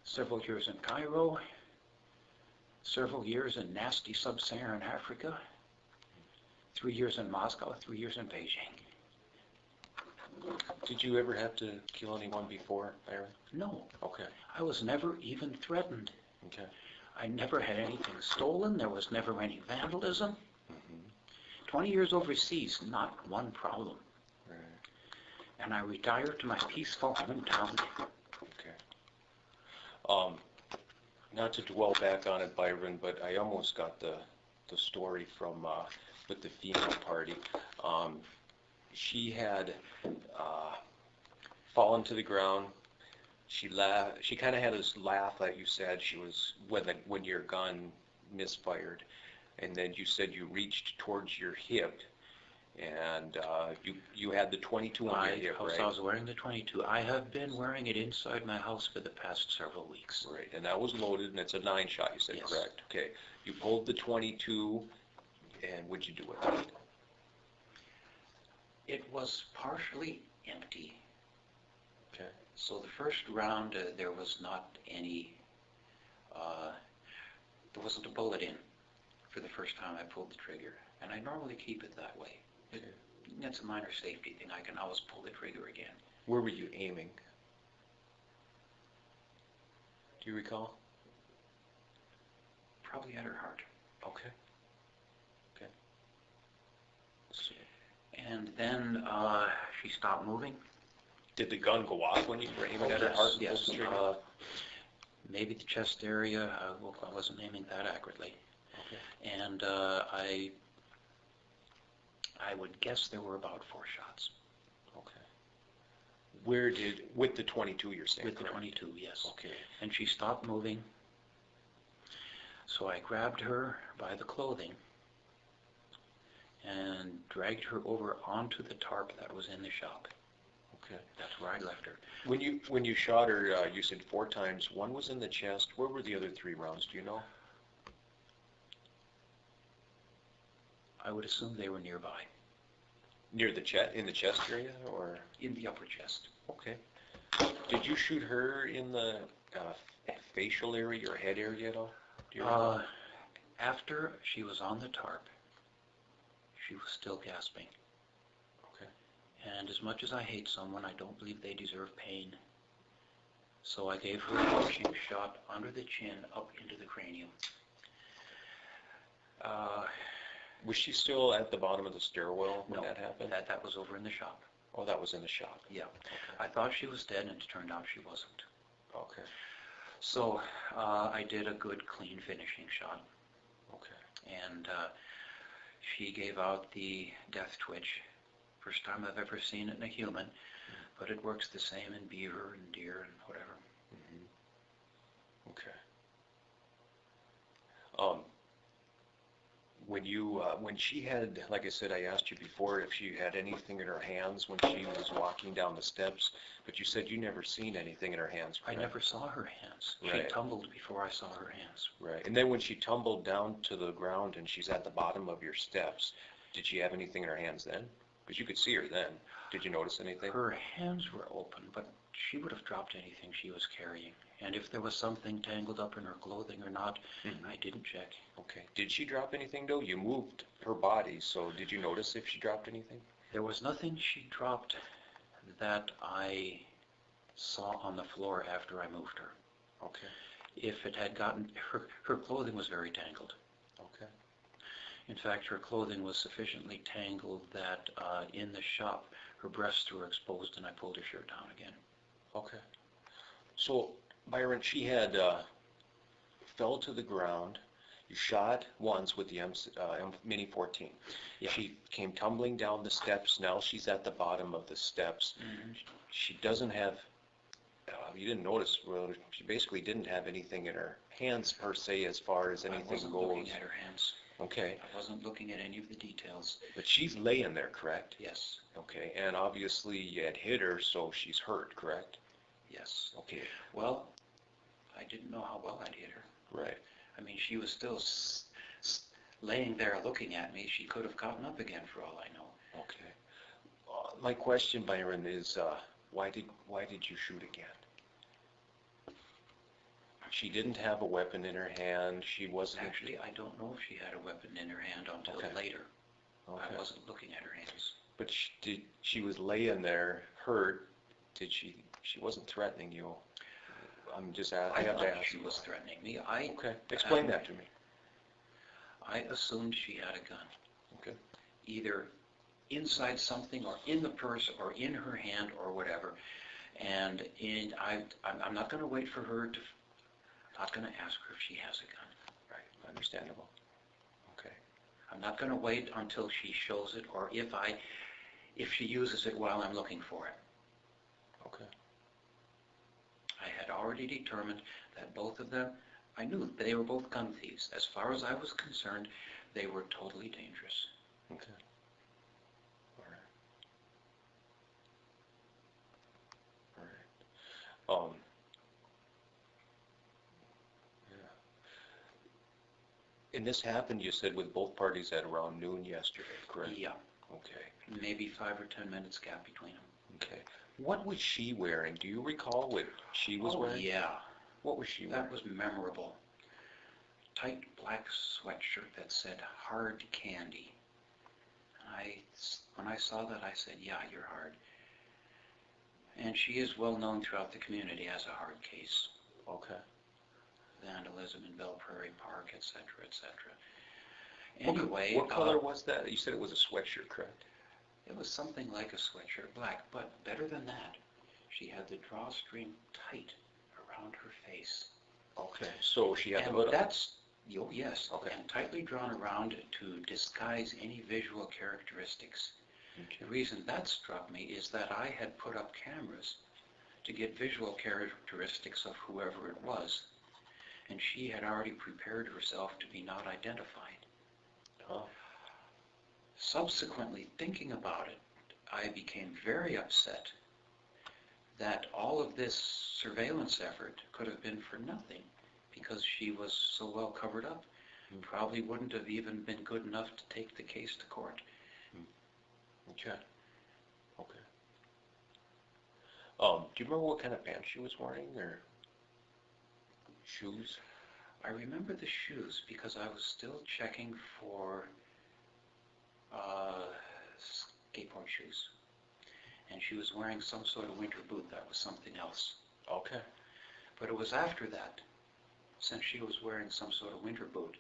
Several years in Cairo. Several years in nasty sub-Saharan Africa. 3 years in Moscow, 3 years in Beijing. Did you ever have to kill anyone before, Byron? No. Okay. I was never even threatened. Okay. I never had anything stolen. There was never any vandalism. 20 years overseas, not one problem. Right. And I retired to my peaceful hometown. Okay. Not to dwell back on it, Byron, but I almost got the story from with the female party. She had fallen to the ground. She laughed. She kind of had this laugh that you said she was when your gun misfired, and then you said you reached towards your hip, and you had the 22 on your hip, right? I was wearing the 22. I have been wearing it inside my house for the past several weeks. Right, and that was loaded, and it's a 9-shot. You said, yes. Correct? Okay. You pulled the 22, and what'd you do with it? It was partially empty. Okay. So the first round, there was not any, there wasn't a bullet in for the first time I pulled the trigger. And I normally keep it that way. That's a minor safety thing. I can always pull the trigger again. Where were you aiming? Do you recall? Probably at her heart. Okay. Okay. So, and then she stopped moving. Did the gun go off when you were aiming at her heart? Yes. Maybe the chest area. I wasn't aiming that accurately. Okay. And I would guess there were about 4 shots. Okay. With the 22 you're saying? With the 22, yes. Okay. And she stopped moving. So I grabbed her by the clothing and dragged her over onto the tarp that was in the shop. Okay. That's where I left her. When you shot her, you said 4 times. One was in the chest. Where were the other 3 rounds? Do you know? I would assume they were nearby. Near the chest, in the chest area, or in the upper chest? Okay. Did you shoot her in the facial area or head area at all? Do you recall? After she was on the tarp, she was still gasping. Okay. And as much as I hate someone, I don't believe they deserve pain. So I gave her a punching shot under the chin up into the cranium. Was she still at the bottom of the stairwell when that happened? That was over in the shop. Oh, that was in the shop. Yeah. Okay. I thought she was dead, and it turned out she wasn't. Okay. So I did a good, clean finishing shot. Okay. And she gave out the death twitch. First time I've ever seen it in a human, but it works the same in beaver and deer and whatever. Mm-hmm. Okay. When she had, like I said, I asked you before if she had anything in her hands when she was walking down the steps, but you said you never seen anything in her hands, correct? I never saw her hands. Right. She tumbled before I saw her hands. Right. And then when she tumbled down to the ground and she's at the bottom of your steps, did she have anything in her hands then? Because you could see her then. Did you notice anything? Her hands were open, but she would have dropped anything she was carrying. And if there was something tangled up in her clothing or not, I didn't check. Okay. Did she drop anything, though? You moved her body, so did you notice if she dropped anything? There was nothing she dropped that I saw on the floor after I moved her. Okay. If it had gotten, her clothing was very tangled. Okay. In fact, her clothing was sufficiently tangled that in the shop, her breasts were exposed and I pulled her shirt down again. Okay. So, Byron, she had fell to the ground. You shot once with the Mini 14. Yeah. She came tumbling down the steps. Now she's at the bottom of the steps. Mm-hmm. She doesn't have, you didn't notice, well, she basically didn't have anything in her hands per se as far as anything goes. I wasn't looking at her hands. Okay. I wasn't looking at any of the details. But she's laying there, correct? Yes. Okay. And obviously you had hit her, so she's hurt, correct? Yes. Okay. Well, I didn't know how well I'd hit her. Right. I mean, she was still laying there looking at me. She could have gotten up again for all I know. Okay. My question, Byron, is why did you shoot again? She didn't have a weapon in her hand. She wasn't. Actually, I don't know if she had a weapon in her hand until later. Okay. I wasn't looking at her hands. But she was laying there, hurt. Did she? She wasn't threatening you. I'm just. I have to ask. She was threatening me. Okay. Explain that to me. I assumed she had a gun. Okay. Either inside something, or in the purse, or in her hand, or whatever. And I'm not going to wait for her to. I'm not going to ask her if she has a gun. Right. Understandable. Okay. I'm not going to wait until she shows it, or if she uses it while I'm looking for it. Okay. I already determined that both of them, I knew they were both gun thieves. As far as I was concerned, they were totally dangerous. Okay. All right. All right. Yeah. And this happened, you said, with both parties at around noon yesterday, correct? Yeah. Okay. Maybe 5 or 10 minutes gap between them. Okay. What was she wearing? Do you recall what she was wearing? Oh, yeah. What was she wearing? That was memorable. Tight black sweatshirt that said hard candy. When I saw that, I said, yeah, you're hard. And she is well known throughout the community as a hard case. Okay. Vandalism in Belle Prairie Park, etc., etc. What Anyway, what color was that? You said it was a sweatshirt, correct? it was something like a sweatshirt, black, but better than that, she had the drawstring tight around her face. Okay. So she had And the hood up? that's, oh yes, Okay. and tightly drawn around to disguise any visual characteristics. Okay. The reason that struck me is that I had put up cameras to get visual characteristics of whoever it was, and she had already prepared herself to be not identified. Oh. Subsequently, thinking about it, I became very upset that all of this surveillance effort could have been for nothing because she was so well covered up. Probably wouldn't have even been good enough to take the case to court. Okay. Okay. Do you remember what kind of pants she was wearing or shoes? I remember the shoes because I was still checking for skateboard shoes. And she was wearing some sort of winter boot that was something else. Okay. But it was after that, since she was wearing some sort of winter boot,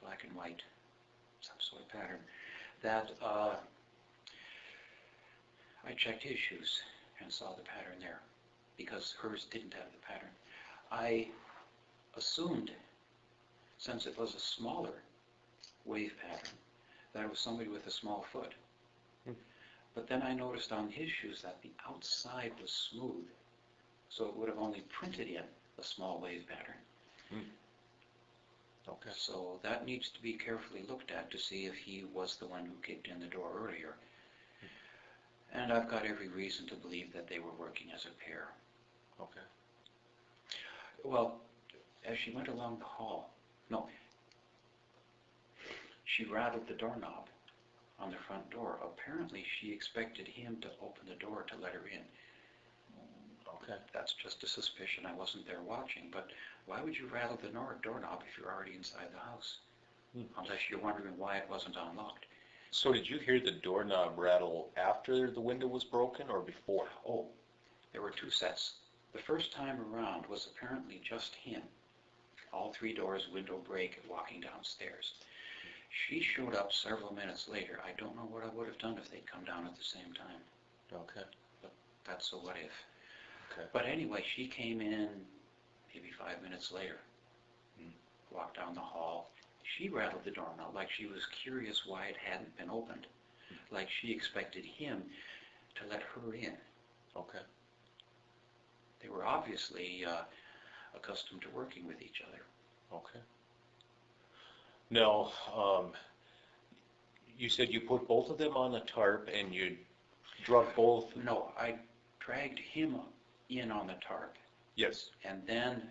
black and white, some sort of pattern, that I checked his shoes and saw the pattern there because hers didn't have the pattern. I assumed, since it was a smaller wave pattern, that it was somebody with a small foot. But then I noticed on his shoes that the outside was smooth, so it would have only printed in a small wave pattern. Okay. So that needs to be carefully looked at to see if he was the one who kicked in the door earlier. And I've got every reason to believe that they were working as a pair. Okay. Well, as she went along the hall, she rattled the doorknob on the front door. Apparently, she expected him to open the door to let her in. Okay. That's just a suspicion. I wasn't there watching, but why would you rattle the doorknob if you're already inside the house? Unless you're wondering why it wasn't unlocked. So did you hear the doorknob rattle after the window was broken or before? Oh, there were two sets. The first time around was apparently just him. All three doors, window break, walking downstairs. She showed up several minutes later. I don't know what I would have done if they'd come down at the same time. Okay. But that's a what if. Okay. But anyway, she came in maybe 5 minutes later, walked down the hall. She rattled the doorknob like she was curious why it hadn't been opened, like she expected him to let her in. Okay. They were obviously accustomed to working with each other. Okay. Now, you said you put both of them on a tarp and you drug both? No, I dragged him in on the tarp. Yes. And then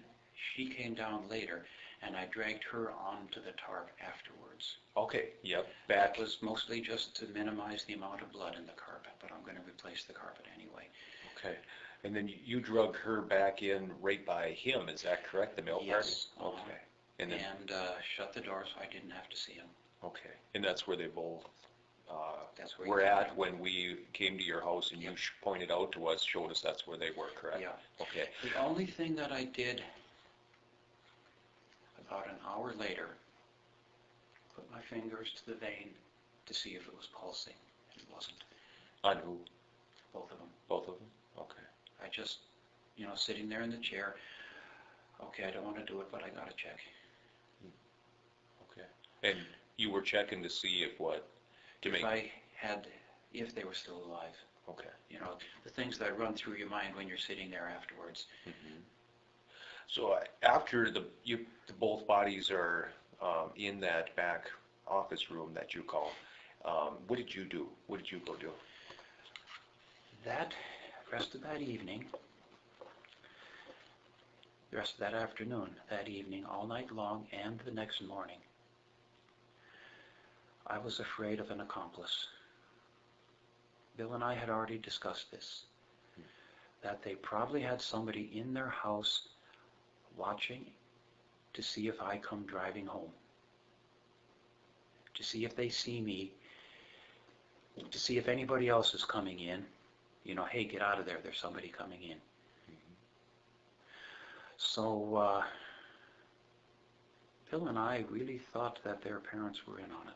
she came down later, and I dragged her onto the tarp afterwards. Okay, yep, back. That was mostly just to minimize the amount of blood in the carpet, but I'm going to replace the carpet anyway. Okay. And then you drug her back in right by him, is that correct, the mail Yes. party? Okay. And shut the door so I didn't have to see him. Okay. And that's where they both That's where were at when we came to your house and Yep. you pointed out to us, showed us that's where they were, correct? Yeah. Okay. The only thing that I did about an hour later, put my fingers to the vein to see if it was pulsing. It wasn't. On who? Both of them. Both of them? Okay. I just, sitting there in the chair, okay, I don't want to do it, but I got to check. Okay. And you were checking to see if what? If they were still alive. Okay. The things that run through your mind when you're sitting there afterwards. So after the both bodies are in that back office room that you call, what did you do? What did you go do? That rest of that evening, the rest of that afternoon, that evening, all night long, and the next morning, I was afraid of an accomplice. Bill and I had already discussed this, that they probably had somebody in their house watching to see if I come driving home, to see if they see me, to see if anybody else is coming in. You know, hey, get out of there, there's somebody coming in. So Bill and I really thought that their parents were in on it.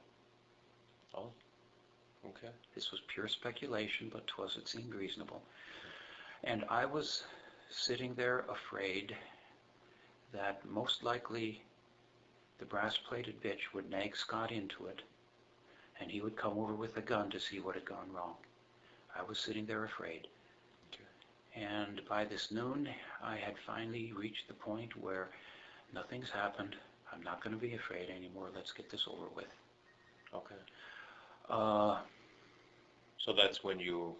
Oh, okay. This was pure speculation, but to us it seemed reasonable. And I was sitting there afraid that most likely the brass-plated bitch would nag Scott into it, and he would come over with a gun to see what had gone wrong. I was sitting there afraid. And by this noon, I had finally reached the point where nothing's happened. I'm not going to be afraid anymore. Let's get this over with. Okay. So that's when you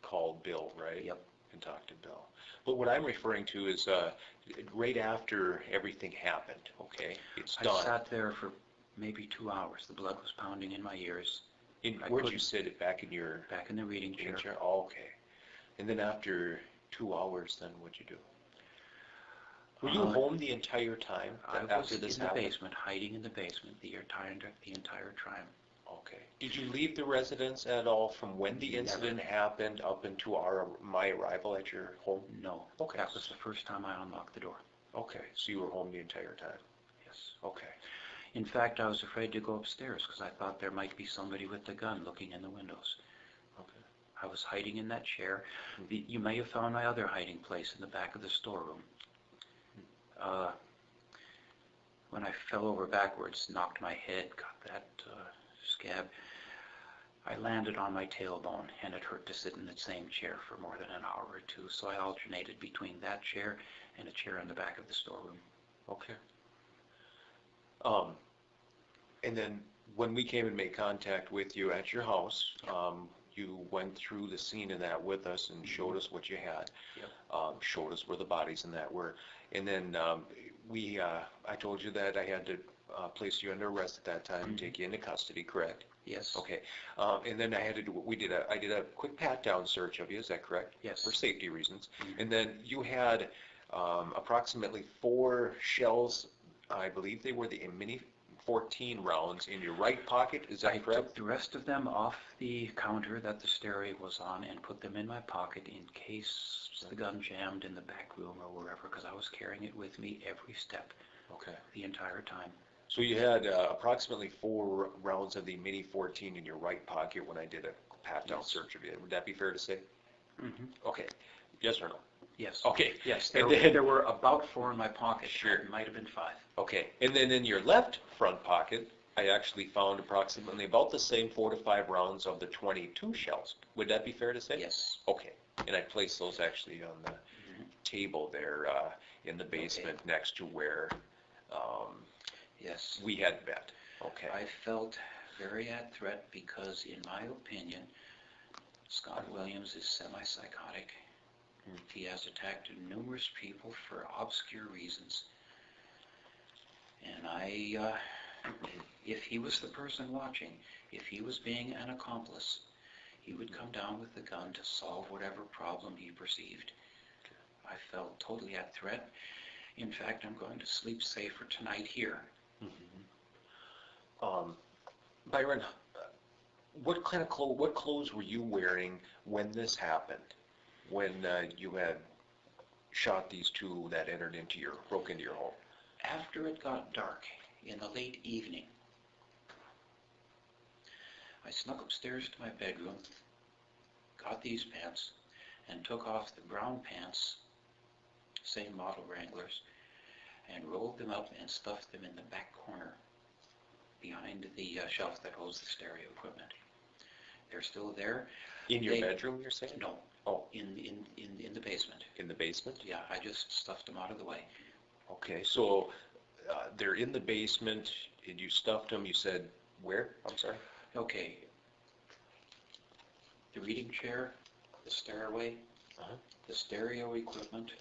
called Bill, right? Yep. And talked to Bill. But what I'm referring to is right after everything happened, okay? It's done. I sat there for maybe 2 hours. The blood was pounding in my ears. Where'd you sit? Back in your... Back in the reading chair. Oh, okay. And then after 2 hours, then what'd you do? Were you home the entire time I was after this in the happened? basement, hiding in the basement the entire time. Okay. Did you leave the residence at all from when the incident happened up into my arrival at your home? No. Okay. That was the first time I unlocked the door. Okay. So you were home the entire time? Yes. Okay. In fact, I was afraid to go upstairs because I thought there might be somebody with a gun looking in the windows. Okay. I was hiding in that chair. You may have found my other hiding place in the back of the storeroom. When I fell over backwards, knocked my head, got that scab, I landed on my tailbone, and it hurt to sit in the same chair for more than an hour or two, so I alternated between that chair and a chair in the back of the storeroom. Okay. And then when we came and made contact with you at your house, you went through the scene in that with us and showed us what you had. Yep. Showed us where the bodies in that were. And then I told you that I had to place you under arrest at that time and take you into custody, correct? Yes. Okay. And then I had to do, I did a quick pat-down search of you, is that correct? Yes. For safety reasons. And then you had approximately 4 shells, I believe they were the mini 14 rounds in your right pocket, is that correct? I took the rest of them off the counter that the stereo was on and put them in my pocket in case the gun jammed in the back room or wherever, because I was carrying it with me every step. Okay. The entire time. So you had approximately 4 rounds of the Mini 14 in your right pocket when I did a pat-down search of you. Would that be fair to say? Mm-hmm. Okay. Yes or no? Yes. Okay. Yes, there were about 4 in my pocket. Sure. It might have been 5. Okay. And then in your left front pocket, I actually found approximately about the same 4 to 5 rounds of the 22 shells. Would that be fair to say? Yes. Okay. And I placed those actually on the table there in the basement next to where yes. we had bet. Okay. I felt very at threat because, in my opinion, Scott Williams is semi-psychotic. He has attacked numerous people for obscure reasons. And if he was the person watching, if he was being an accomplice, he would come down with the gun to solve whatever problem he perceived. I felt totally at threat. In fact, I'm going to sleep safer tonight here. Byron, what clothes were you wearing when this happened? When you had shot these 2 that broke into your home? After it got dark in the late evening, I snuck upstairs to my bedroom, got these pants, and took off the brown pants, same model Wranglers, and rolled them up and stuffed them in the back corner behind the shelf that holds the stereo equipment. They're still there. In your bedroom, you're saying? No. Oh. In the basement. In the basement? Yeah, I just stuffed them out of the way. Okay, so they're in the basement, and you stuffed them, you said, where? I'm sorry? Okay, the reading chair, the stairway, the stereo equipment,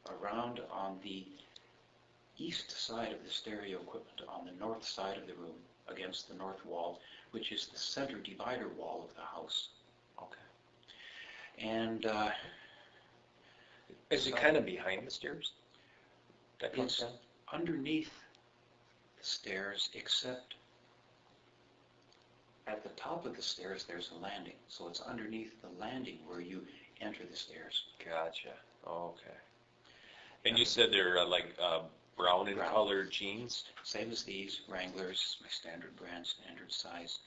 around on the east side of the stereo equipment, on the north side of the room, against the north wall, which is the center divider wall of the house. Okay. And is it kind of behind the stairs? That comes it's down? underneath the stairs, except at the top of the stairs there's a landing. So it's underneath the landing where you enter the stairs. Gotcha. Okay. And you said they're brown in color jeans? Same as these, Wranglers, my standard brand, standard size.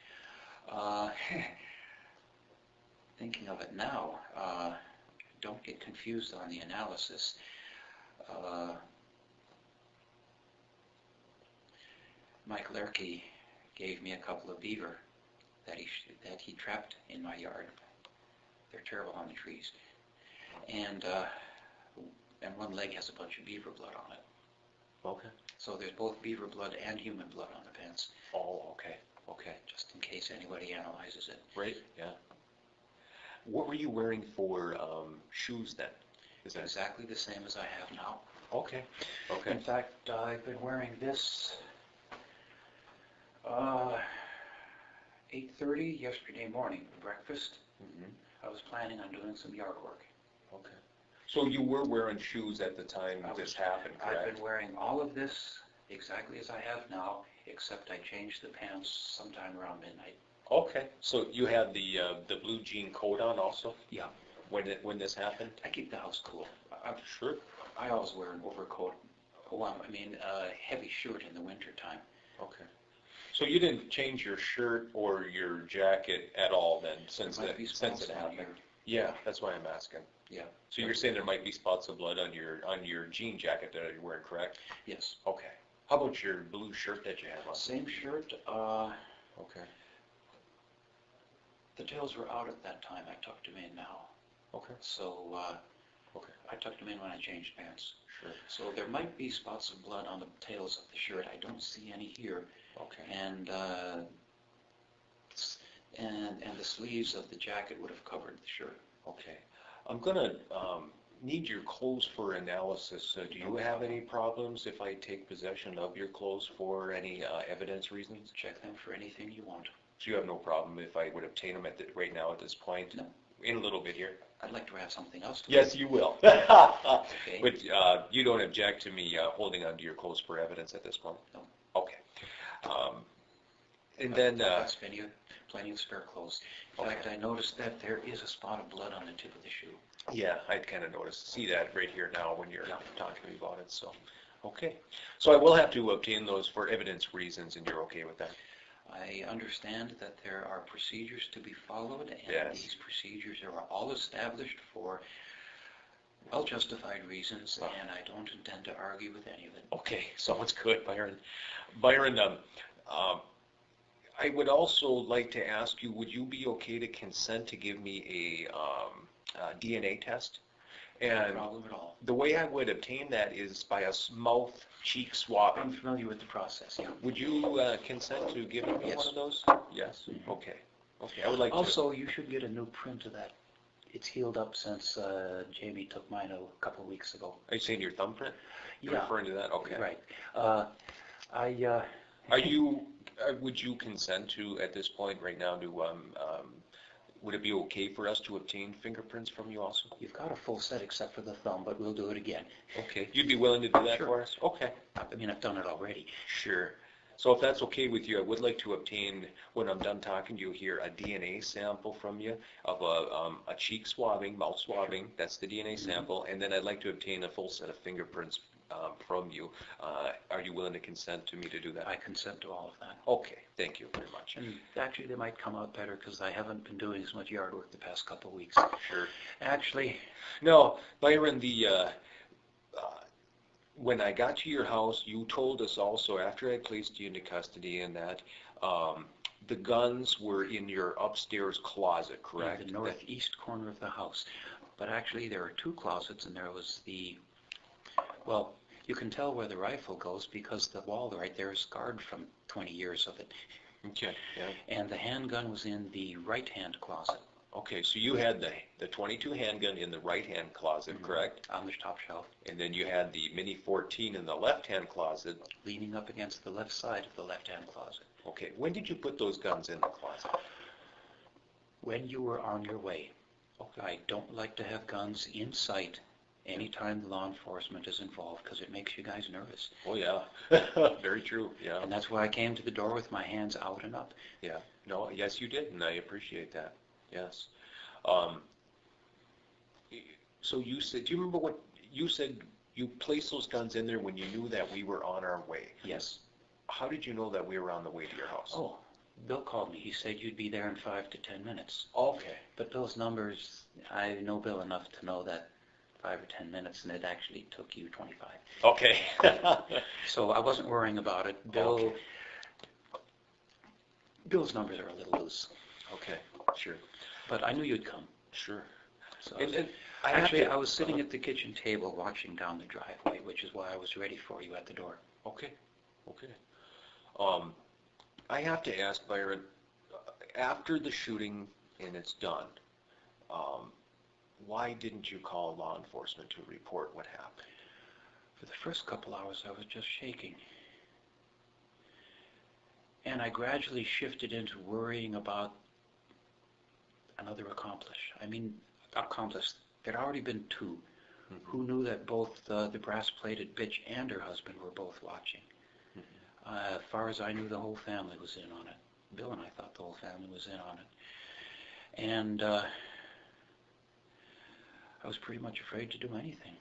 Thinking of it now, don't get confused on the analysis. Mike Lerke gave me a couple of beaver that he trapped in my yard. They're terrible on the trees. And one leg has a bunch of beaver blood on it. Okay. So there's both beaver blood and human blood on the pants. Oh, okay. Okay. Just in case anybody analyzes it. Right, yeah. What were you wearing for shoes then? Is that exactly the same as I have now? Okay. Okay. In fact, I've been wearing this 8:30 yesterday morning for breakfast. Mm-hmm. I was planning on doing some yard work. Okay. So you were wearing shoes at the time this happened, correct? I've been wearing all of this exactly as I have now, except I changed the pants sometime around midnight. Okay. So you had the blue jean coat on also? Yeah. When this happened? I keep the house cool. Sure. I always wear an overcoat. A heavy shirt in the winter time. Okay. So you didn't change your shirt or your jacket at all then since it happened? Yeah, that's why I'm asking. Yeah. So you're saying there might be spots of blood on your jean jacket that you're wearing, correct? Yes. Okay. How about your blue shirt that you had on? Same shirt. Okay. The tails were out at that time. I tucked them in now. Okay. So okay. I tucked them in when I changed pants. Sure. So there might be spots of blood on the tails of the shirt. I don't see any here. Okay. And the sleeves of the jacket would have covered the shirt. Okay. I'm gonna need your clothes for analysis. Do you have any problems if I take possession of your clothes for any evidence reasons? Check them for anything you want. So you have no problem if I would obtain them right now at this point? No. In a little bit here? I'd like to have something else to Yes, you will. Okay. But you don't object to me holding onto your clothes for evidence at this point? No. Okay. And then... That's plenty of spare clothes. In fact, I noticed that there is a spot of blood on the tip of the shoe. Yeah, I kind of noticed. See that right here now when you're talking to me about it. So, okay. So I will have to obtain those for evidence reasons, and you're okay with that? I understand that there are procedures to be followed, and yes. These procedures are all established for well-justified reasons, and I don't intend to argue with any of it. Okay, sounds good, Byron. Byron, I would also like to ask you, would you be okay to consent to give me a DNA test? And no problem at all. The way I would obtain that is by a mouth cheek swab. I'm familiar with the process, yeah. Would you consent to giving me one of those? Yes. Mm-hmm. Okay. Okay, I would like also, you should get a new print of that. It's healed up since Jamie took mine a couple of weeks ago. Are you saying your thumbprint? You're yeah. referring to that? Okay. Right. Would you consent to, at this point right now, would it be okay for us to obtain fingerprints from you also? You've got a full set except for the thumb, but we'll do it again. Okay. You'd be willing to do that sure. for us? Okay. I mean, I've done it already. Sure. So if that's okay with you, I would like to obtain, when I'm done talking to you here, a DNA sample from you of a cheek swabbing, mouth swabbing. That's the DNA sample. And then I'd like to obtain a full set of fingerprints from you. Are you willing to consent to me to do that? I consent to all of that. Okay, thank you very much. And actually, they might come out better because I haven't been doing as much yard work the past couple of weeks. Sure. Actually, no, Byron, when I got to your house, you told us also, after I placed you into custody, and that the guns were in your upstairs closet, correct? In the northeast corner of the house. But actually, there are two closets, and there was You can tell where the rifle goes because the wall right there is scarred from 20 years of it. Okay, yeah. And the handgun was in the right-hand closet. Okay, so you had the 22 handgun in the right-hand closet, correct? On the top shelf. And then you had the Mini 14 in the left-hand closet. Leaning up against the left side of the left-hand closet. Okay, when did you put those guns in the closet? When you were on your way. Okay. I don't like to have guns in sight anytime law enforcement is involved because it makes you guys nervous. Oh, yeah. Very true, yeah. And that's why I came to the door with my hands out and up. Yeah, no, yes, you did, and I appreciate that. Yes. So you said, do you remember what you said? You placed those guns in there when you knew that we were on our way. Yes. How did you know that we were on the way to your house? Oh, Bill called me. He said you'd be there in 5 to 10 minutes. Okay. But Bill's numbers, I know Bill enough to know that 5 or 10 minutes, and it actually took you 25. Okay. So I wasn't worrying about it. Bill's numbers are a little loose. Okay, sure. But I knew you'd come. Sure. So And I was sitting at the kitchen table watching down the driveway, which is why I was ready for you at the door. Okay, okay. I have to ask, Byron, after the shooting and it's done, why didn't you call law enforcement to report what happened? For the first couple hours, I was just shaking. And I gradually shifted into worrying about another accomplice. There'd already been two who knew that both the brass-plated bitch and her husband were both watching. As far as I knew, the whole family was in on it. Bill and I thought the whole family was in on it. And I was pretty much afraid to do anything.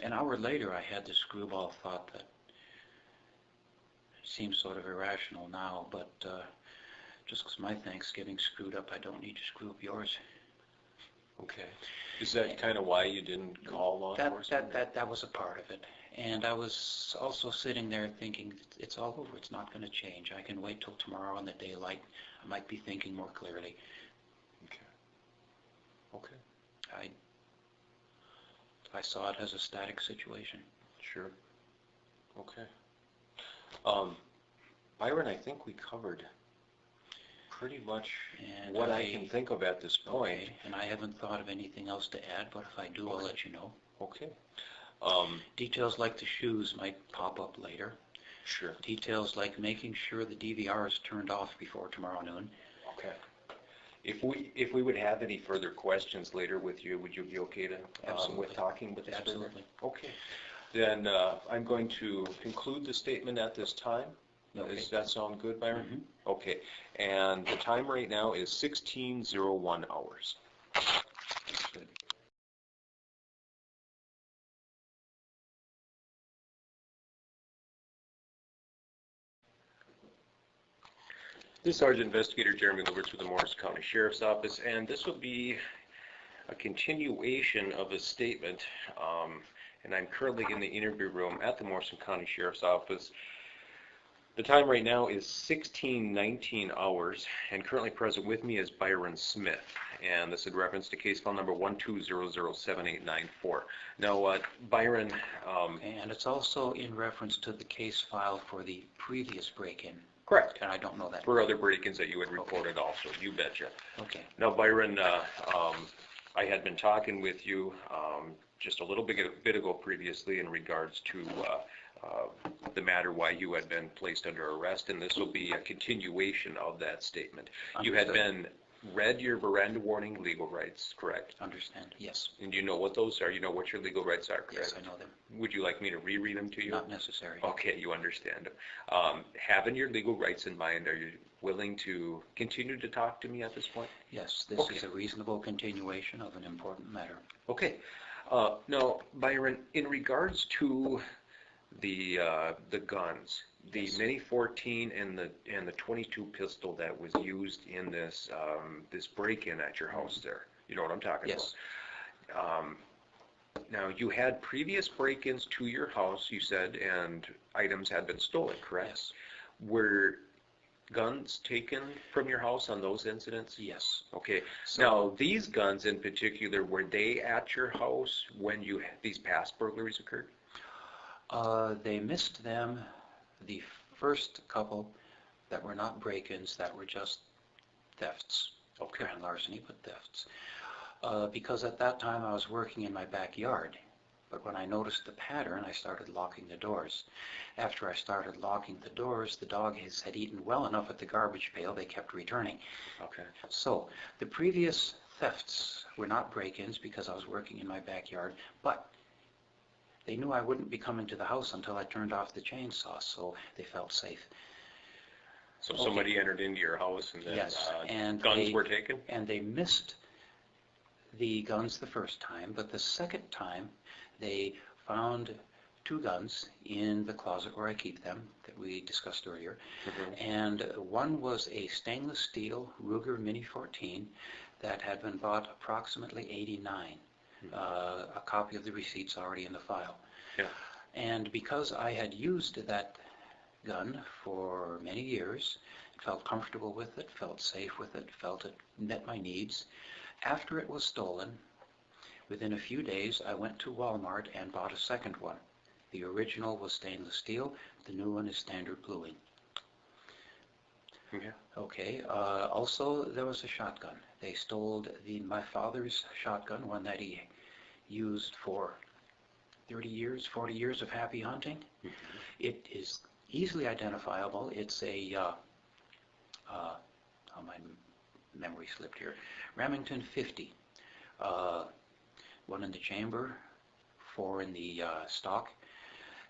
An hour later, I had this screwball thought that seems sort of irrational now, but just because my Thanksgiving's screwed up, I don't need to screw up yours. Okay. Is that kind of why you didn't call law enforcement? That was a part of it. And I was also sitting there thinking, it's all over. It's not going to change. I can wait till tomorrow in the daylight. I might be thinking more clearly. Okay. Okay. I saw it as a static situation. Sure. Okay. Byron, I think we covered pretty much what I can think of at this point. Okay, and I haven't thought of anything else to add, but if I do, I'll let you know. Okay. Details like the shoes might pop up later. Sure. Details like making sure the DVR is turned off before tomorrow noon. Okay. If we would have any further questions later with you, would you be okay to with talking with us? Absolutely. Okay. Then I'm going to conclude the statement at this time. Okay. Does that sound good, Byron? Mm-hmm. Okay. And the time right now is 16:01 hours. Good. This is Sergeant Investigator Jeremy Lewis with the Morris County Sheriff's Office, and this will be a continuation of a statement, and I'm currently in the interview room at the Morrison County Sheriff's Office. The time right now is 16:19 hours, and currently present with me is Byron Smith, and this is in reference to case file number 120007894. Now, Byron... and it's also in reference to the case file for the previous break-in. Correct. And I don't know that. For other break-ins that you had reported also, you betcha. Okay. Now, Byron, I had been talking with you just a little bit ago previously in regards to the matter why you had been placed under arrest, and this will be a continuation of that statement. Understood. You had been read your Miranda warning legal rights, correct? Understand, yes. And you know what those are? You know what your legal rights are, correct? Yes, I know them. Would you like me to reread them to you? Not necessary. Okay, you understand. Having your legal rights in mind, are you willing to continue to talk to me at this point? Yes, this is a reasonable continuation of an important matter. Okay. Now, Byron, in regards to the guns, the Yes. Mini 14 and the 22 pistol that was used in this this break-in at your house there, you know what I'm talking Yes. about? Now, you had previous break-ins to your house, you said, and items had been stolen, correct? Yes. Were guns taken from your house on those incidents? Yes. Okay. So- Now, these guns in particular, were they at your house when these past burglaries occurred? They missed them, the first couple that were not break-ins, that were just thefts. Okay. Grand larceny, but thefts. Because at that time I was working in my backyard. But when I noticed the pattern, I started locking the doors. After I started locking the doors, the dogs had eaten well enough at the garbage pail, they kept returning. Okay. So the previous thefts were not break-ins because I was working in my backyard, but they knew I wouldn't be coming to the house until I turned off the chainsaw, so they felt safe. So somebody entered into your house and then Yes, and guns were taken? And they missed the guns the first time, but the second time they found 2 guns in the closet where I keep them that we discussed earlier. And one was a stainless steel Ruger Mini 14 that had been bought approximately '89. A copy of the receipt's already in the file. Yeah. And because I had used that gun for many years, felt comfortable with it, felt safe with it, felt it met my needs, after it was stolen, within a few days I went to Walmart and bought a second one. The original was stainless steel, the new one is standard bluing. Yeah. Okay, also there was a shotgun. They stole my father's shotgun, one that he used for 30 years, 40 years of happy hunting. It is easily identifiable. It's a, oh, my memory slipped here, Remington 50. 1 in the chamber, 4 in the stock.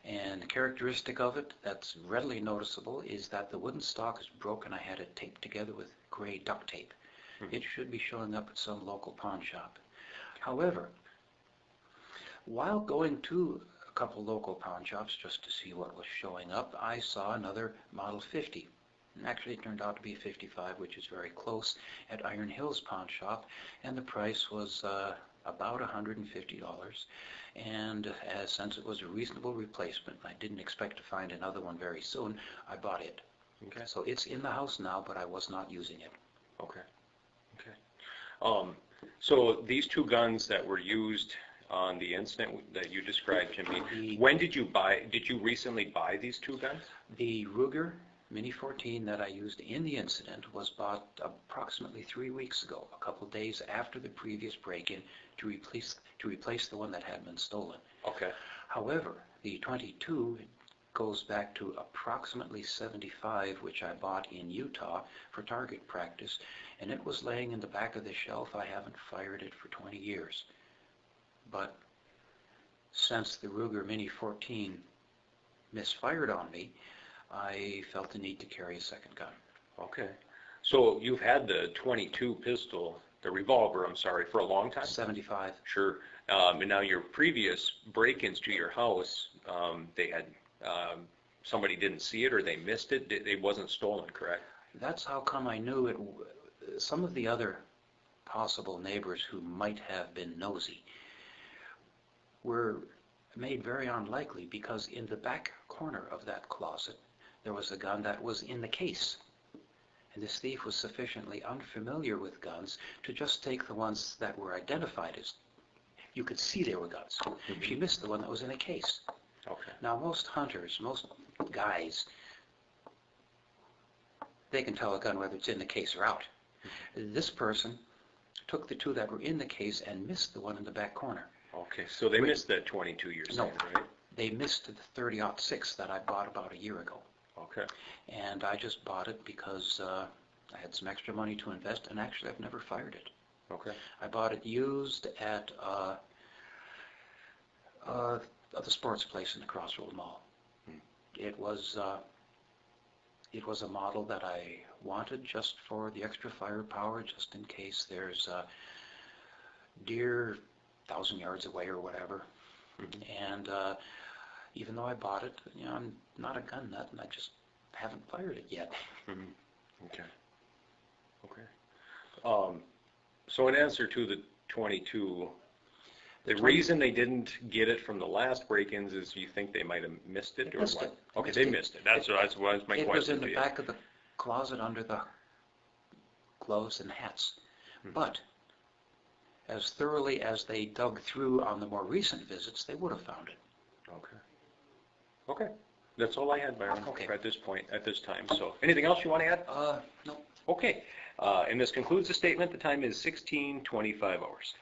And the characteristic of it that's readily noticeable is that the wooden stock is broken. I had it taped together with gray duct tape. It should be showing up at some local pawn shop. However, while going to a couple local pawn shops just to see what was showing up, I saw another Model 50. And actually it turned out to be a 55, which is very close, at Iron Hills Pawn Shop, and the price was about $150. And since it was a reasonable replacement, I didn't expect to find another one very soon, I bought it. Okay. So it's in the house now, but I was not using it. Okay. Okay. So these 2 guns that were used on the incident that you described to me, when did you recently buy these 2 guns? The Ruger Mini 14 that I used in the incident was bought approximately 3 weeks ago, a couple days after the previous break-in, to replace the one that had been stolen. Okay. However, the 22 goes back to approximately 75, which I bought in Utah for target practice, and it was laying in the back of the shelf. I haven't fired it for 20 years. But since the Ruger Mini 14 misfired on me, I felt the need to carry a second gun. Okay. So you've had the 22 pistol, the revolver, I'm sorry, for a long time? 75. Sure. And now your previous break-ins to your house, they had, somebody didn't see it or they missed it? It wasn't stolen, correct? That's how come I knew it. Some of the other possible neighbors who might have been nosy were made very unlikely, because in the back corner of that closet there was a gun that was in the case. And this thief was sufficiently unfamiliar with guns to just take the ones that were identified as, you could see they were guns. She missed the one that was in a case. Okay. Now most hunters, most guys, they can tell a gun whether it's in the case or out. This person took the 2 that were in the case and missed the one in the back corner. Okay, so they missed that 22 you're saying, right? They missed the 30-06 that I bought about a year ago. Okay. And I just bought it because I had some extra money to invest, and actually I've never fired it. Okay. I bought it used at the sports place in the Crossroad Mall. It was a model that I wanted just for the extra firepower, just in case there's deer 1,000 yards away or whatever. And even though I bought it, you know, I'm not a gun nut, and I just haven't fired it yet. Okay. Okay. So in answer to the 22, the reason they didn't get it from the last break-ins is you think they might have missed it, or Missed what? it. Okay, they missed it. That's my question. It was in the back of the closet under the gloves and hats. But as thoroughly as they dug through on the more recent visits, they would have found it. Okay. Okay, that's all I had, Byron, Okay. at this point, at this time. So anything else you want to add? No. Okay, and this concludes the statement. The time is 16:25 hours.